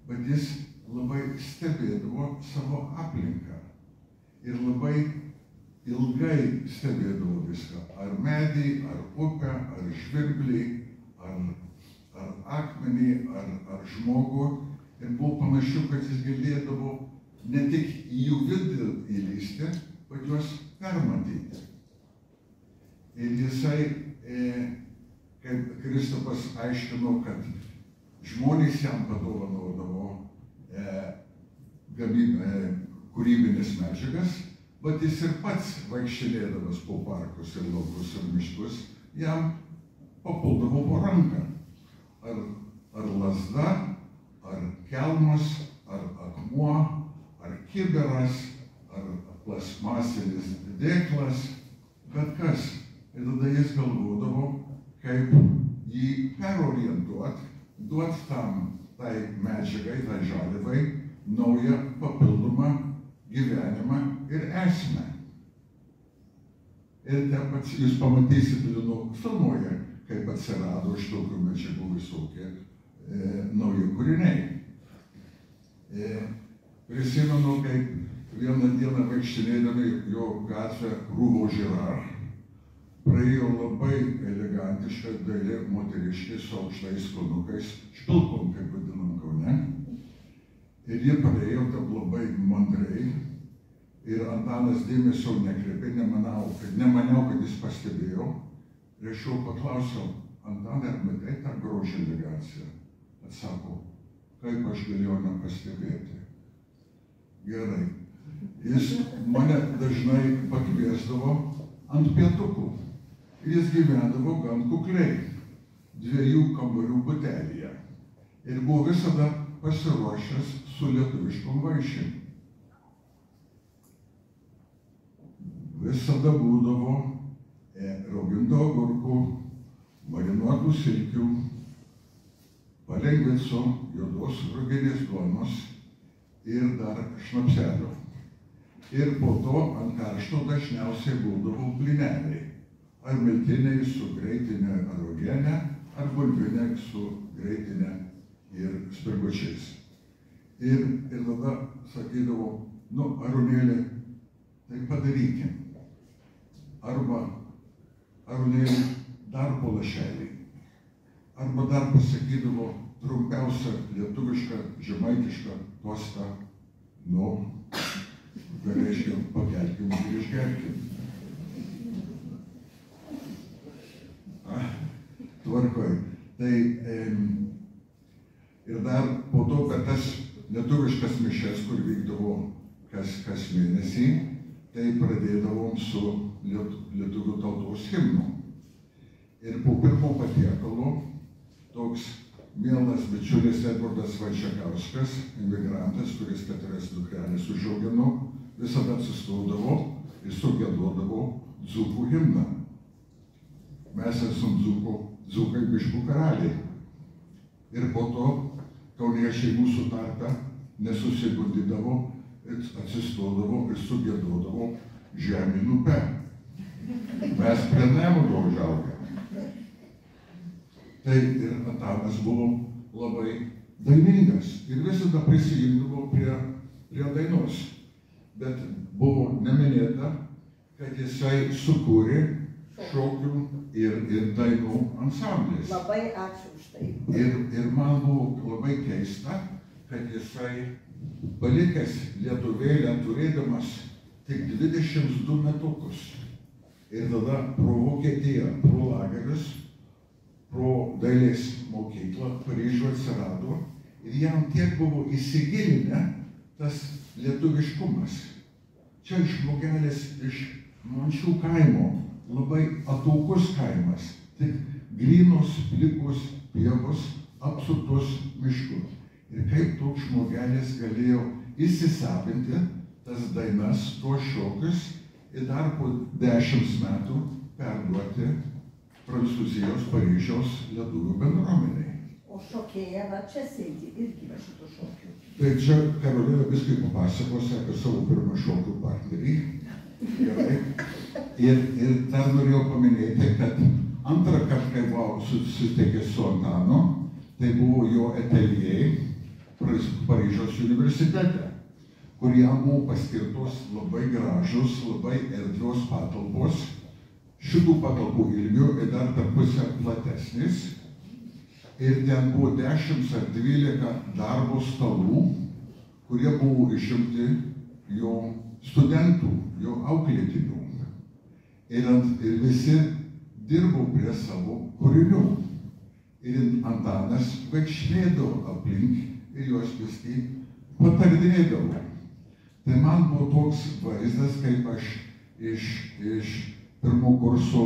bet jis labai stebėdavo savo aplinką. Ir labai ilgai stebėdavo viską. Ar medį, ar upę, ar žvirblį, ar akmenį, ar žmogų. Ir buvo panašu, kad jis galėdavo ne tik į jų vidų įlysti, bet juos permatyti. Ir jisai, kaip Kristupas aiškino, kad žmonės jam padovanodavo kūrybinės medžiagas, bet jis ir pats vaikštinėdamas po parkus ir laukus ir miškus, jam papuldavo po ranką. Ar lazda, ar kelmas, ar akmuo, ar kibiras, ar plastmasinis dėklas, bet kas. Ir tada jis galvodavo, kaip jį perorientuoti, duoti tai medžiagai, tai žaliavai, naują papildomą gyvenimą ir esmę. Ir jūs pamatysite filmuoje, kaip atsirado iš tokių medžiagų visokie nauji kūriniai. Prisimenu, kaip vieną dieną vaikštinėdami jo gatvę Rūvo Žirar, praėjo labai elegantiška dailė moteriškė su aukštais kulnukais, špilkom, kaip vadinam Kaune. Ir jie praėjo taip labai mandrai. Ir Antanas dėmesio nekreipė, nemaniau, kad jis pastebėjo. Ir aš jau paklausiau, Antanai, ar matai tą grožį eleganciją? Atsako, kaip aš galėjau nepastebėti. Gerai. Jis mane dažnai pakviesdavo ant pietukų. Ir jis gyvendavo gan kukliai, 2 kambarių butelyje. Ir buvo visada pasiruošęs su lietuviškom vaišėm. Visada būdavo raugintų agurkų, marinuotų silkių, palengvico, juodos ruginės duonos ir dar šnapselio. Ir po to ant karšto dažniausiai būdavo blyneliai. Ar miltiniai su greitinė ar uogiene, ar bulvinė su greitinė ir spirgučiais. Ir tada sakydavo, nu, Arūnėlė, tai padarykim. Arba Arūnėlė dar po lašelį. Arba dar pasakydavo trumpiausią lietuvišką, žemaitišką tostą, nu, tai reiškia, pakelkim ir išgerkim. Tvarkoj. Tai ir dar po to per tas lietuviškas mišias, kur vykdavo kas mėnesį, tai pradėdavom su lietuvių tautos himnu. Ir po pirmo patiekalo toks mielas bičiulis Edvardas Vaičekauskas, imigrantas, kuris 4 dukreles užaugino, visada atsistodavo ir sugėdodavo dzūkų himną. Mes esam dzūkai miškų karaliai. Ir po to kauniečiai mūsų tarpe nesusigundydavo, atsistodavo ir sugėdodavo Žemyn upe. Mes prie Nemuno užaugę. Tai ir Antanas buvo labai dainingas ir visada prisijungdavo prie dainos. Bet buvo neminėta, kad jisai sukūrė šokių ir dainų ansamblis. Labai ačiū už tai. Ir man buvo labai keista, kad jisai palikęs Lietuvėlę turėdamas tik 22 metukus. Ir tada pro Vokietiją, pro lagerius, pro dailės mokyklą Paryžiuje atsirado ir jam tiek buvo įsigilinę tas lietuviškumas. Čia žmogelis iš Mančių kaimo, labai ataukus kaimas, tik grynos, plikos pievos, apsuptos miškų. Ir kaip toks žmogelis galėjo įsisavinti tas dainas, tuos šokius ir dar po 10 metų perduoti Prancūzijos Paryžiaus lietuvių bendruomeniai. O šokėja va čia sėdi irgi va šitų šokių. Tai čia Karolina viskai papasakos apie savo pirmą šokių partnerį. Gerai. Ir dar norėjau paminėti, kad antrą kartą, kai buvau susitikęs su Antanu, tai buvo jo ateljė Paryžiaus universitete, kur jam buvo paskirtos labai gražus, labai erdvios patalpos. Šitų patalpų ilgių ir dar per pusę platesnis. Ir ten buvo 10 ar 12 darbo stalų, kurie buvo išimti jo studentų, jo auklėtinių. Ir visi dirbo prie savo kūrinių. Ir Antanas vaikštinėdavo aplink ir juos viskai patardinėdavo. Tai man buvo toks vaizdas, kaip aš iš pirmo kurso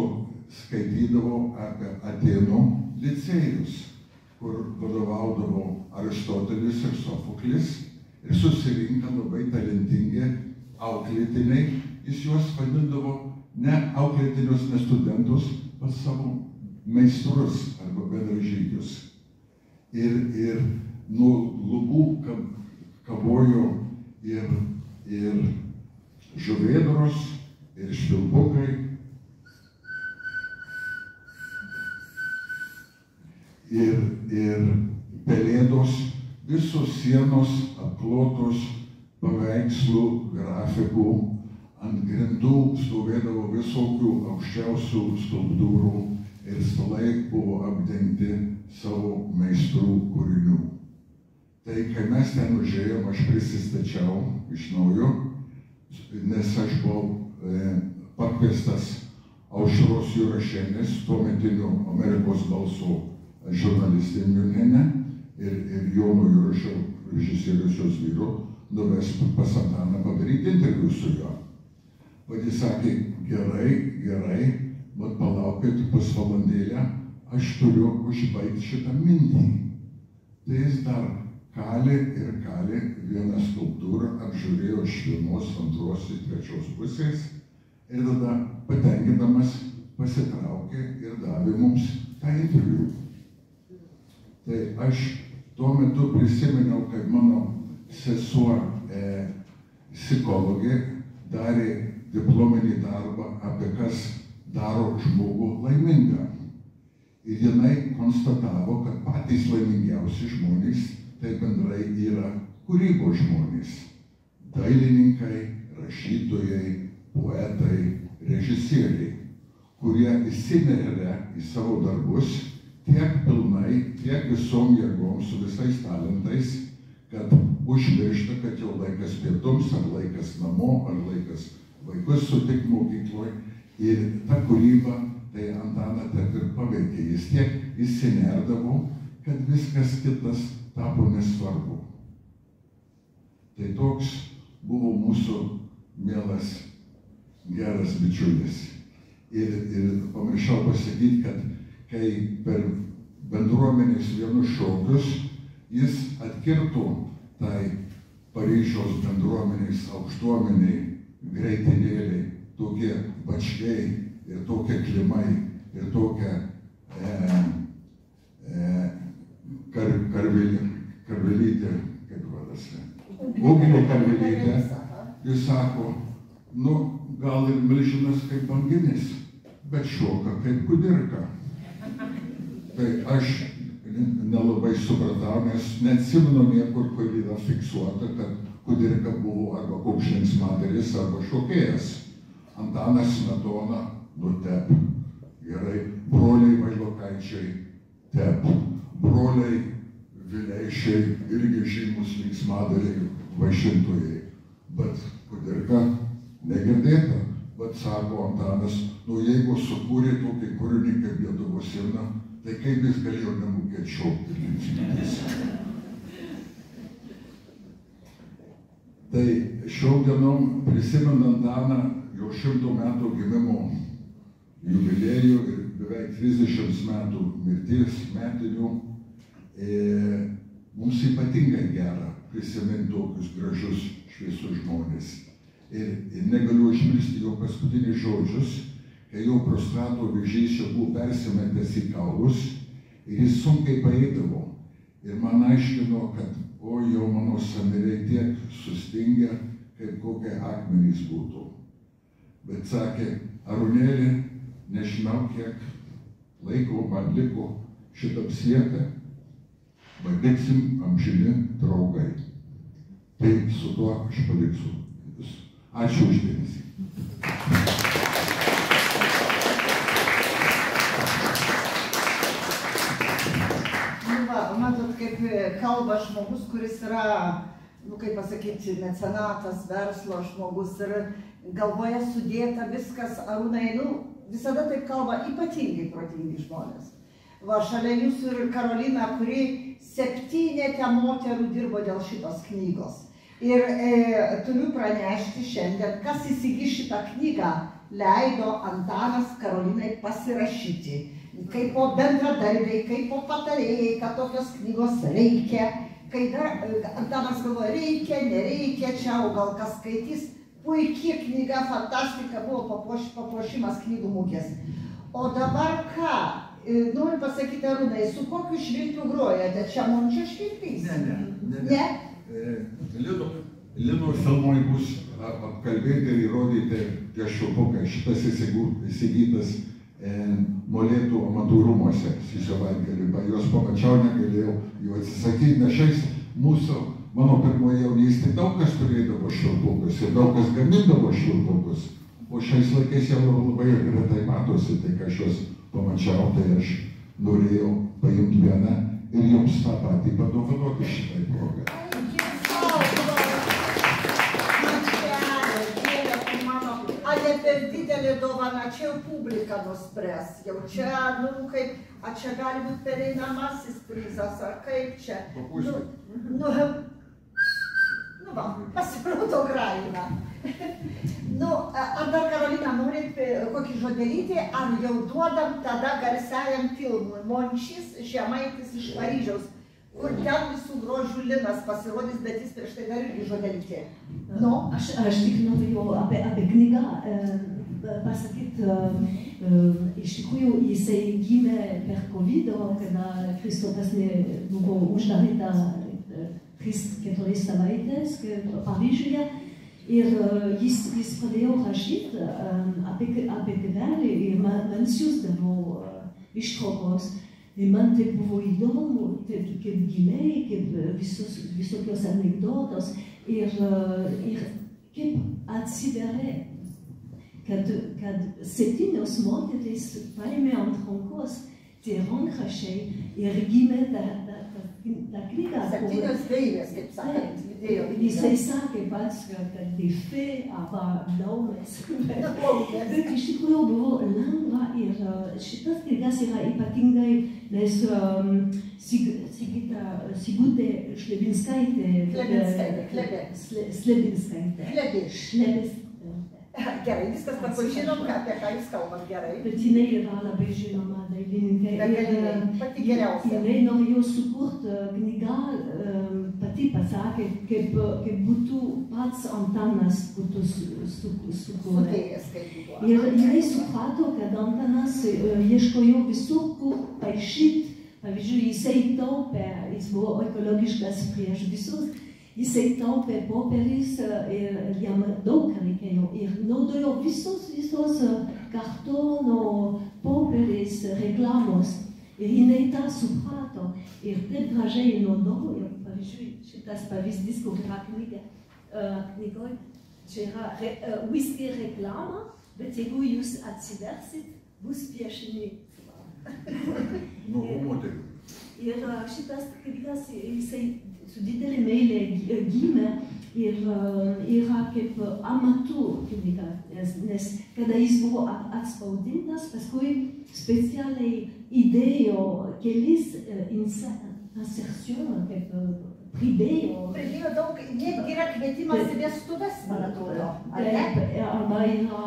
skaitydavau apie Atėnų licėjus, kur vadovaudavo Aristotelis ir Sofoklis ir susirinkę labai talentingi auklėtiniai. Jis juos vadindavo ne auklėtinius, ne studentus, bet savo meistrus arba bendražygius. Ir nuo lubų kabojo ir žuvėdros, ir švilpukai, ir pelėdos, visos sienos apklotos paveikslų, grafikų, ant grindų stovėdavo visokių aukščiausių skulptūrų ir stalai buvo apdengti savo meistrų kūrinių. Tai kai mes ten užėjom, aš prisistačiau iš naujo, nes aš buvau pakviestas Aušros Jurašienės, tuometinių Amerikos balsų žurnalistė Miunchene ir Jono Jurašio režisierius jos vyru nuves pas Antaną padaryti interviu su juo. Bet jis sakė, gerai, bet palaukit pusvalandėlę, aš turiu užbaigti šitą mintį. Tai jis dar kalė vieną skulptūrą, apžiūrėjo iš 1, 2 ir 3 pusės ir tada patenkinamas pasitraukė ir davė mums tą interviu. Tai aš tuo metu prisiminiau, kad mano sesuo psichologė darė diplominį darbą apie kas daro žmogų laimingą. Ir jinai konstatavo, kad patys laimingiausi žmonės tai bendrai yra kūrybos žmonės. Dailininkai, rašytojai, poetai, režisieriai, kurie įsineria į savo darbus tiek pilnai, tiek visom jėgom, su visais talentais, kad užmiršta, kad jau laikas pietums, ar laikas namo, ar laikas vaikus sutik mokykloje. Ir ta kūryba, tai Antaną taip ir paveikė. Jis tiek įsinerdavo, kad viskas kitas tapo nesvarbu. Tai toks buvo mūsų mielas, geras bičiulis. Ir pamiršau pasakyti, kad kai per bendruomenės vienus šokius jis atkirtų tai Paryžiaus bendruomenės aukštuomeniai greitinėliai, tokie bačkiai ir tokie klimai ir tokia karvelytė, kaip vadasi, ugnė karvelytė. Jis sako, nu gal ir milžinas kaip banginis, bet šoka kaip kudirka. Tai aš nelabai supratau, nes neatsimenu niekur, kur yra fiksuota, kad kudirka buvo arba Kupšlins Materis, arba šokėjas. Antanas Smetona, nu tep. Gerai, broliai Vailokaičiai, tep. Broliai Vileišiai, irgi žymus linksmadariai, vaišintojai. Bet kudirka negirdėta. Bet sako Antanas, nu jeigu sukūrė tokį kūrinį kaip Lietuvos himną, tai kaip jis galėjo nemokėti šokti linksmybės. Tai šiom dienom prisimenant Antaną, jo 100 metų gimimo jubiliejų ir beveik 30 metų mirties metinių, mums ypatingai gera prisiminti tokius gražus, šviesius žmonės. Ir negaliu užmiršti jo paskutinius žodžius, kai jau prostato vėžys jau buvo persimetęs į kaulus ir jis sunkiai paeidavo. Ir man aiškino, kad o jau mano sąnariai tiek sustingę, kaip kokie akmenys būtų. Bet sakė, Arūnėli, nežinau, kiek laiko man liko šitą sietą, bet liksim amžini draugai. Tai su tuo aš paliksiu. Ačiū už dėmesį. Matot, kaip kalba žmogus, kuris yra, nu kaip pasakyti, mecenatas, verslo žmogus ir galvoje sudėta viskas, Arūnai, nu visada taip kalba ypatingai protingi žmonės. Va, šalia jūsų ir Karolina, kuri 7 moterų dirbo dėl šitos knygos. Ir turiu pranešti šiandien, kas įsigys šitą knygą, leido Antanas Karolinai pasirašyti. Kaip po bendradarbiai, kaip po patarėjai, kad tokios knygos reikia. Kai dar Antanas galvoja, reikia, nereikia, čia, o gal kas skaitys. Puikiai knyga, fantastika buvo papuošimas knygų mugės. O dabar ką? Noriu pasakyti, Arūnai, su kokiu švilpiu grojate? Čia Mončio švilpys? Ne? Lino filmoj bus apkalbėti ir įrodyti tie švilpukai. Šitas įsigytas Molėtų amatų rūmuose šį savaitgalį. Jos pamačiau, negalėjau jų atsisakyti, nes šiais mūsų, mano pirmoje jaunystėje, daug kas turėdavo švilpukus ir daug kas gamindavo švilpukus. O šiais laikais jau labai retai matosi, tai kai aš juos pamačiau, tai aš norėjau paimti vieną ir jums tą patį padovanoti šitai progai. Ne per didelė dovana, čia jau publika nuspręs. Jau čia, nu kaip, a čia gali būti pereinamasis prizas, ar kaip čia. Nu va, pasirodo graina. Nu, ar dar Karolina norit kokį žodelytį, ar jau duodam tada garsiajam filmui Mončys, Žemaitis iš Paryžiaus, kur ten visų grožių Linas pasirodys, bet jis prieš tai dar irgi žodelytį. Aš tik norėjau apie knygą pasakyti, iš tikrųjų jisai gimė per COVID-o, kada Kristopas buvo uždaryta 4 savaitės Paryžiuje. Ir jis pradėjo rašyti apie tėvelį ir man siųsdavo ištraukos. Ir man tai buvo įdomu, kaip gimė, kaip visokios anekdotos ir kaip atsiverė, kad 7 moterys paėmė ant rankos tie rankraščiai ir gimė tą knygą. 7 deivės, kaip sakant, video. Jisai sakė pats, kad tai fė arba laumės. Bet iš tikrųjų buvo lengva ir šitas knygas yra ypatingai, nes Sigutė Šlebinskaitė Gerai, viskas pažinom, apie ką jūs kalbat gerai. Bet jinai yra labai žinoma dailininkė. Pati geriausia. Jinai norėjo sukurti knygą, pati pasakė, kaip būtų pats Antanas būtų sukūręs. Ir jinai suprato, kad Antanas ieškojo visur, kur paišyti. Pavyzdžiui, jisai taupė, jis buvo ekologiškas prieš visus. Jisai taupė popieris ir jam daug reikėjo ir naudojo visos kartono, popieris, reklamos. Ir jinai tą suprato ir taip gražiai naudojo. Pavyzdžiui, šitas pavyzdys, kur yra knygoj, čia yra whisky reklama, bet jeigu jūs atsiversit, bus piešiniai. Nu, modelių. Ir šitas knygas jisai su didelė meilė gimė ir yra kaip amatų knyga, nes kada jis buvo atspausdintas, paskui specialiai įdėjo kelis insercijų, kaip pridėjo. Pridėjo daug, netgi yra kvietimas į vestuves, man atrodo. Arba yra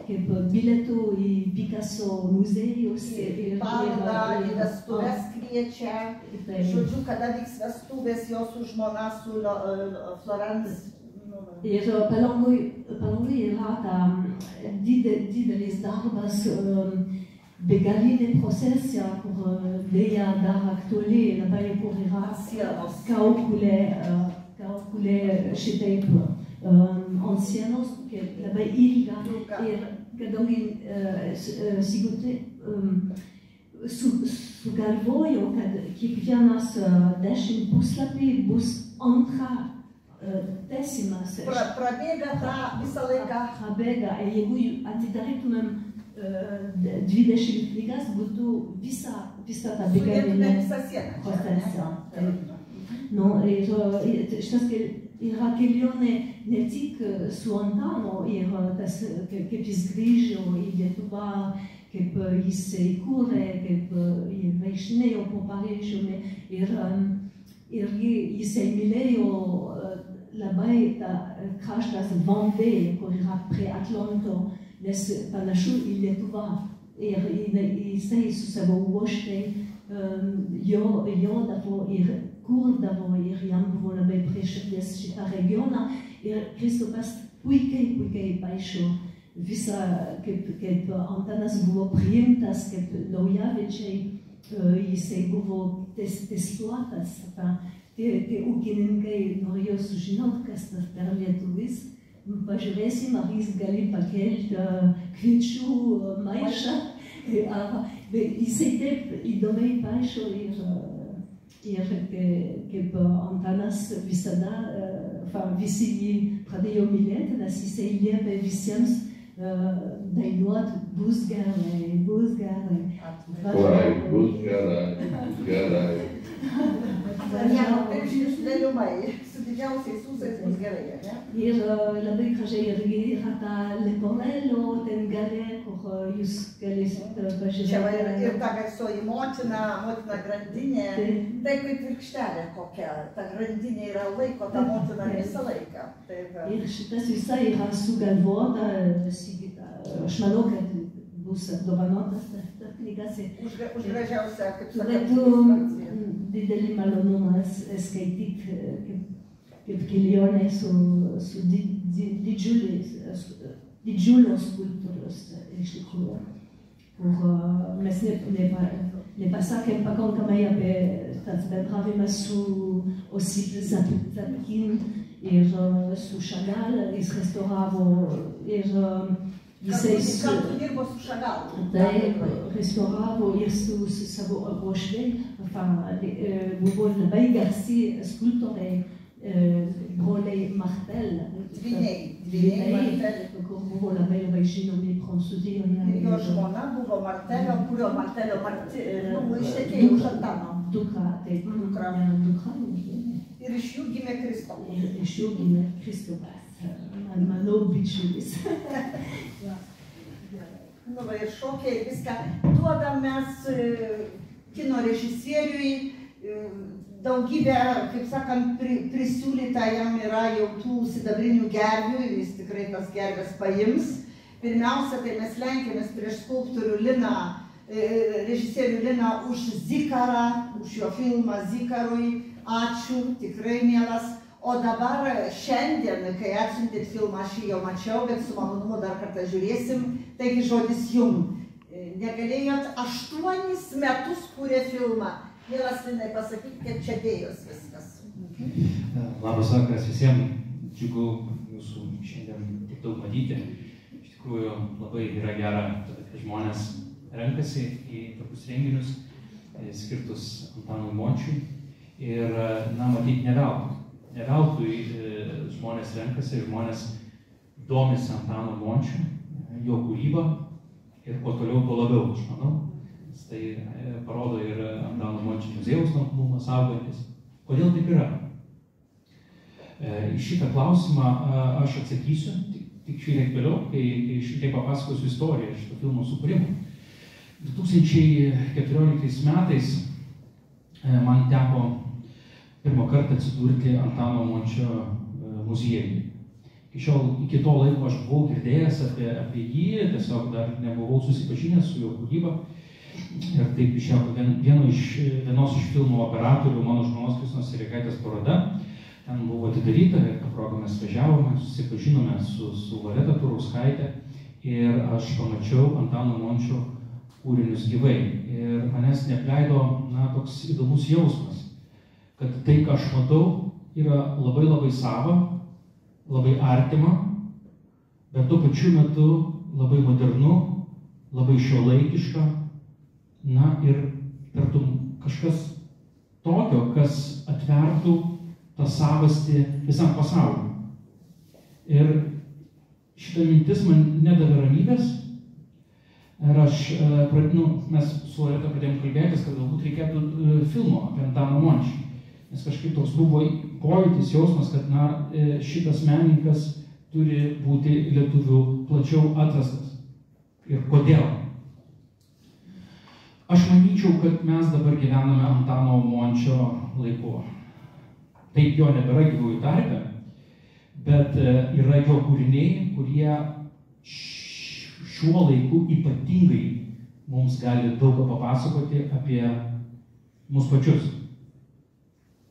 kaip bilietų į Picasso muziejus. Parodą, į vestuves kviečia. Žodžiu, kada vyks vestuvės, jo su žmona, su Florence. Ir Palangoj yra didelis darbas, begalinė procesija, kur dėja dar aktuali, labai kur yra kaukulė šitaip ant sienos, labai ilga. Ir kadangi Sigutė sugalvojo, kad kiekvienas 10 puslapį bus antra tęsimas. Prabėga tą visą laiką. Prabėga, ir jeigu atidarytumėm 20 knygas, būtų visa ta begalinė procesija. Nu, ir šitas yra kelionė ne tik su Antanu, ir tas, kaip jis grįžo į Lietuvą, kaip jis įkūrė, kaip jis vaikštinėjo po Paryžių, ir jisai mylėjo labai tą kraštas Vendė, kur yra prie Atlanto, nes panašu į Lietuvą. Ir jisai su savo uoštai jodavo ir kurdavo, ir jam buvo labai prie širdies šitą regioną. Ir Kristopas puikiai paišo visą, kaip Antanas buvo priimtas, kaip naujavečiai, jisai buvo testuotas. Tie ūkininkai norėjo sužinoti, kas tas per lietuvis. Pažiūrėsim, ar jis gali pakelti kviečių maišą. Jisai taip įdomiai paišo ir kaip Antanas visada, visi jį pradėjo mylėti, nes jisai liepė visiems dainuoti bus gerai. Bus gerai. Taip žinai, su didžiausiais ūsais bus gerai, ne? Ir labai gražiai irgi yra ta Leporello, ten gale, kur jūs galėsit pažiūrėti. Čia ir ta garsioji motina grandinė, tai kaip virkštelė kokia, ta grandinė yra laiko, ta motina visą laiką. Ir šitas visa yra sugalvota, aš manau, kad bus apdovanotas ta knyga. Už gražiausią, kaip turėtų didelį malonumą skaityti, kaip kelionė su didžiulios skulptūros, iš tikrųjų. Mes nepasakėm pakankamai apie tas bendravimas su Ossip Zapkin ir su Chagall, jis restauravo ir kartu dirbo su Chagall. Taip, restauravo ir su savo uošviai, buvo labai garsi skulptoriai, broliai Martel. Dvyniai Martel. Kur buvo labai žinomi Prancūzijoje. Jo žmona buvo Martelio, kurio Martelio ištekėjo už Antano. Dukra, taip. Dukra. Ir iš jų gimė Kristopas. Ir iš jų gimė Kristopas. Manau, bičiulis. Nu, va, ir šokiai, viską duodam mes kino režisieriui, daugybė, kaip sakant, prisiūlyta jam yra jau tų sidabrinių gervių ir jis tikrai tas gervės paims. Pirmiausia, tai mes lenkiamės prieš skulptorių Liną, režisierių Liną už Zikarą, už jo filmą Zikarui. Ačiū, tikrai mielas. O dabar šiandien, kai atsiuntėt filmą, aš jį jau mačiau, bet su malonumu dar kartą žiūrėsim, taigi žodis jum. Negalėjot 8 metus kūrė filmą. Mielas Linai, pasakykit, kaip čia dėjos viskas. Labas vakaras visiems. Džiugu jūsų šiandien tik daug matyti. Iš tikrųjų labai yra gera, kad žmonės renkasi į tokius renginius skirtus Antanui Mončiui. Ir, na, matyti ne veltui. Ne veltui žmonės renkasi ir žmonės domisi Antanu Mončiu, jo kūrybą ir kuo toliau, tuo labiau, aš manau. Tai parodo ir Antano Mončio muziejaus lankomumas augantis. Kodėl taip yra? Į šitą klausimą aš atsakysiu tik šiek tiek vėliau, kai šiek tiek papasakosiu istoriją šito filmo sukūrimo. 2014 metais man teko pirmą kartą atsidurti Antano Mončio muziejuje. Iki to laiko aš buvau girdėjęs apie jį, tiesiog dar nebuvau susipažinęs su jo kūryba. Ir taip išėjo vienos iš filmų operatorių, mano žmonos Kristinos Sereikaitės paroda. Ten buvo atidaryta ir tą progą mes važiavome, susipažinome su Loreta Turauskaitė ir aš pamačiau Antano Mončio kūrinius gyvai. Ir manęs neapleido, na, toks įdomus jausmas, kad tai, ką aš matau, yra labai sava, labai artima, bet tuo pačiu metu labai modernu, labai šiuolaikiška, na ir tartum kažkas tokio, kas atvertų tą savastį visam pasauliu. Ir šitą mintis man nedavė ramybės. Ir mes su Loreta pradėjom kalbėtis, kad galbūt reikėtų filmo apie Antaną Mončį. Nes kažkaip toks buvo pojūtis, jausmas, kad na, šitas menininkas turi būti lietuvių plačiau atrastas. Ir kodėl? Aš manyčiau, kad mes dabar gyvename Antano Mončio laiku. Taip jo nebėra gyvųjų tarpe, bet yra jo kūriniai, kurie šiuo laiku ypatingai mums gali daug papasakoti apie mus pačius.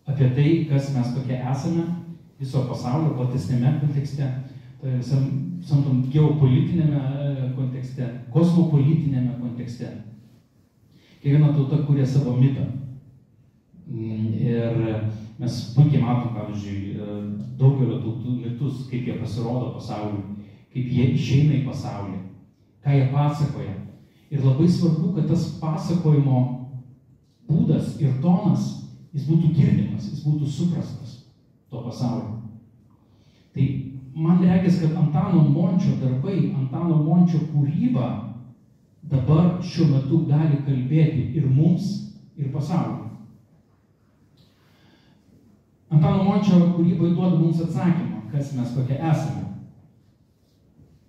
Apie tai, kas mes tokie esame viso pasaulio platesnėme kontekste, visam tom geopolitinėme kontekste, kosmopolitinėme kontekste. Kiekviena tauta kuria savo mitą. Ir mes puikiai matom, pavyzdžiui, daugelio tautų mitus, kaip jie pasirodo pasauliu, kaip jie išeina į pasaulį, ką jie pasakoja. Ir labai svarbu, kad tas pasakojimo būdas ir tonas, jis būtų girdimas, jis būtų suprastas to pasaulio. Tai man regis, kad Antano Mončio darbai, Antano Mončio kūryba dabar šiuo metu gali kalbėti ir mums, ir pasauliu. Antano Mončio kūryba duoda mums atsakymą, kas mes tokie esame.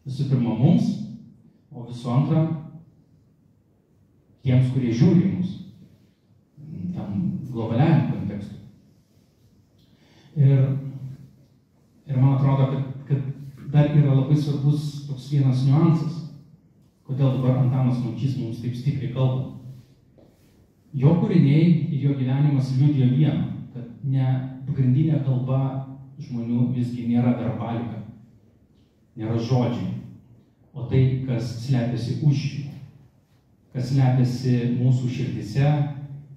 Visų pirma mums, o visų antra, tiems, kurie žiūri mus, tam globaliam kontekstui. Ir man atrodo, kad dar yra labai svarbus toks vienas niuansas, kodėl dabar Antanas Mončys mums taip stipriai kalba. Jo kūriniai ir jo gyvenimas liudijo vieną, kad ne pagrindinė kalba žmonių visgi nėra verbalika, nėra žodžiai, o tai, kas slepiasi už jų, kas slepiasi mūsų širdise,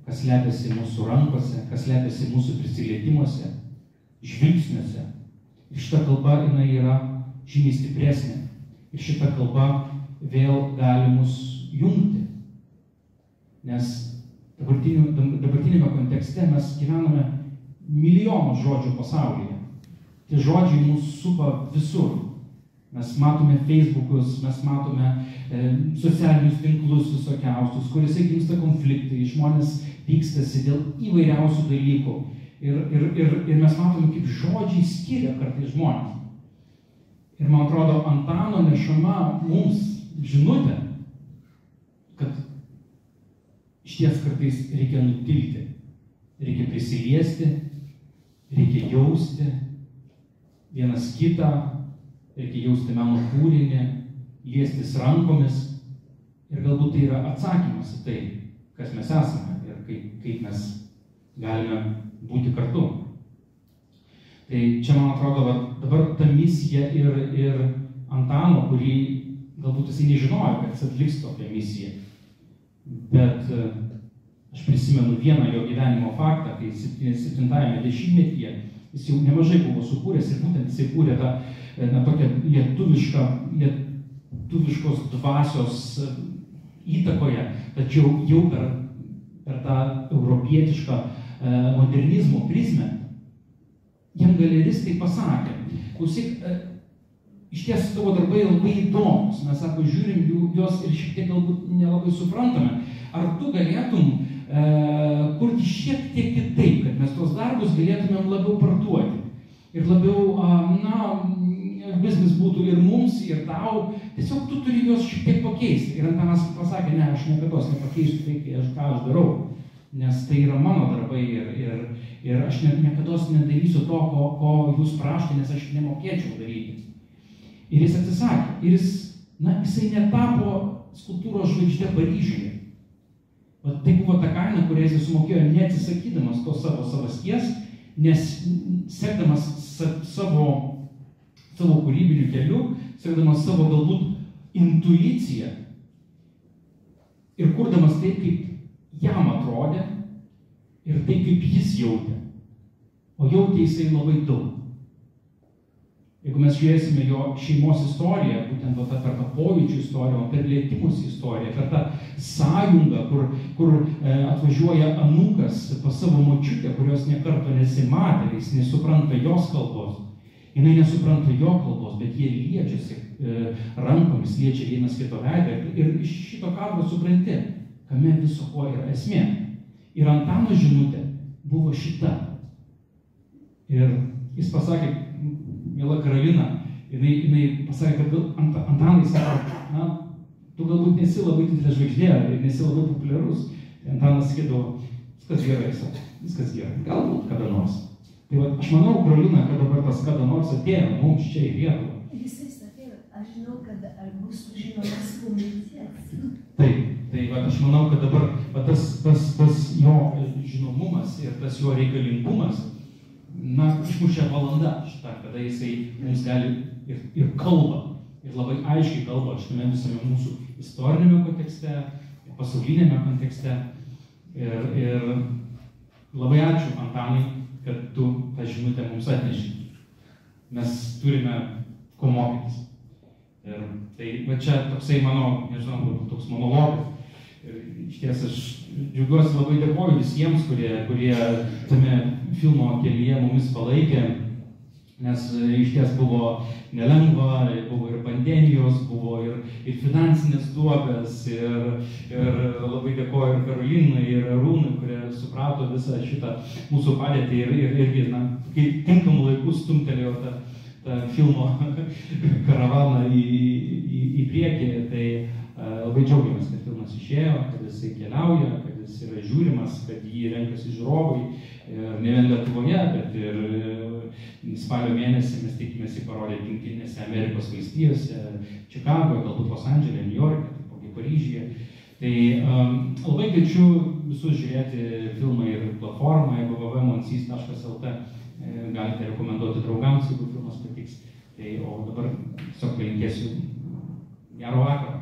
kas slepiasi mūsų rankose, kas slepiasi mūsų prisilietimuose, žvilgsniuose. Ir šita kalba jinai yra žymiai stipresnė. Ir šita kalba vėl gali mus jungti. Nes dabartinėme kontekste mes gyvename milijonų žodžių pasaulyje. Tie žodžiai mus supa visur. Mes matome Facebookus, mes matome socialinius tinklus visokiausius, kuriuose gimsta konfliktai, žmonės pykstasi dėl įvairiausių dalykų. Ir mes matome, kaip žodžiai skiria kartais žmonės. Ir man atrodo, Antano nešama mums žinutė, kad išties kartais reikia nutilti reikia prisiliesti, reikia jausti vienas kitą, reikia jausti meno kūrinį, liestis rankomis. Ir galbūt tai yra atsakymas į tai, kas mes esame ir kaip mes galime būti kartu. Tai čia, man atrodo, dabar ta misija ir Antano, kurį galbūt jisai nežinojo, kad jis atliks tokią misiją. Bet aš prisimenu vieną jo gyvenimo faktą, kai 70-ame dešimtmetyje jis jau nemažai buvo sukūręs ir būtent jisai kūrė tą tokią lietuviškos dvasios įtakoje, tačiau jau per tą europietišką modernizmo prizmę. Jam galeristai pasakė, klausyk, iš ties tavo darbai labai įdomus, mes, sako, žiūrim juos ir šiek tiek galbūt nelabai suprantame. Ar tu galėtum kurti šiek tiek kitaip, kad mes tos darbus galėtumėm labiau parduoti ir labiau, biznis būtų ir mums, ir tau, tiesiog tu turi juos šiek tiek pakeisti. Ir Antanas pasakė, ne, aš niekados nepakeisiu tai, ką aš darau, nes tai yra mano darbai ir aš niekados nedarysiu to, ko jūs prašote, nes aš nemokėčiau daryti. Ir jis atsisakė. Ir jisai netapo skulptūros žvaigždė Paryžiuje. Tai buvo ta kaina, kurią jis sumokėjo neatsisakydamas tos savo savasties, nes sekdamas savo kūrybiniu keliu, sekdamas savo galbūt intuiciją ir kurdamas taip, kaip jam atrodė ir taip, kaip jis jautė. O jautė jisai labai daug. Jeigu mes žiūrėsime jo šeimos istoriją, būtent per tą pojūčių istoriją, per lietimus istoriją, per tą sąjungą, kur atvažiuoja anūkas pas savo močiutę, kurios nekarto nesimatė, jis nesupranta jos kalbos, jinai nesupranta jo kalbos, bet jie liečiasi rankomis, liečia vienas kito veidą ir iš šito kadro supranti, kame viso ko yra esmė. Ir Antano žinutė buvo šita. Ir jis pasakė, miela Karolina, jinai pasakė, kad Antanai sako, tu galbūt nesi labai didelė žvaigždė ir nesi labai populiarus. Antanas sakydavo, viskas gerai, viskas gerai, galbūt kada nors. Tai va, aš manau, Karolina, kad dabar tas kada nors atėjo mums čia į Lietuvą. Jisai sakė, aš žinau, kad bus žinomas po mirties. Taip, tai va, aš manau, kad dabar tas jo žinomumas ir tas jo reikalingumas, išmušė valanda šitą, kada jisai mums gali ir kalba, ir labai aiškiai kalba šitame visame mūsų istorinėme kontekste, pasaulinėme kontekste. Ir labai ačiū, Antanai, kad tu tą žinutę mums atneši. Mes turime ko mokytis. Ir tai va čia toksai mano, nežinau, toks monologas. Ir iš ties aš džiaugiuosi, labai dėkoju visiems, kurie tame filmo kelyje mumis palaikė, nes iš ties buvo nelengva, buvo ir pandemijos, buvo ir finansinės duobės, ir labai dėkoju ir Karolinai, ir Arūnai, kurie suprato visą šitą mūsų padėtį ir irgi, kai tinkamų laikų stumtelėjo tą filmo karavaną į priekį, tai labai džiaugiamės, kad filmas išėjo, kad jisai keliauja, kad jis yra žiūrimas, kad jį renkasi žiūrovai, ir ne vien Lietuvoje, bet ir spalio mėnesį mes tikimės jį parodyti Jungtinėse Amerikos valstijose, Čikagoje, galbūt Los Andžele, New Yorke, taipogi Paryžiuje. Tai labai kviečiu visus žiūrėti filmą ir platformą www.monsis.lt, galite rekomenduoti draugams, jeigu filmas patiks. Tai o dabar tiesiog palinkėsiu gero vakaro.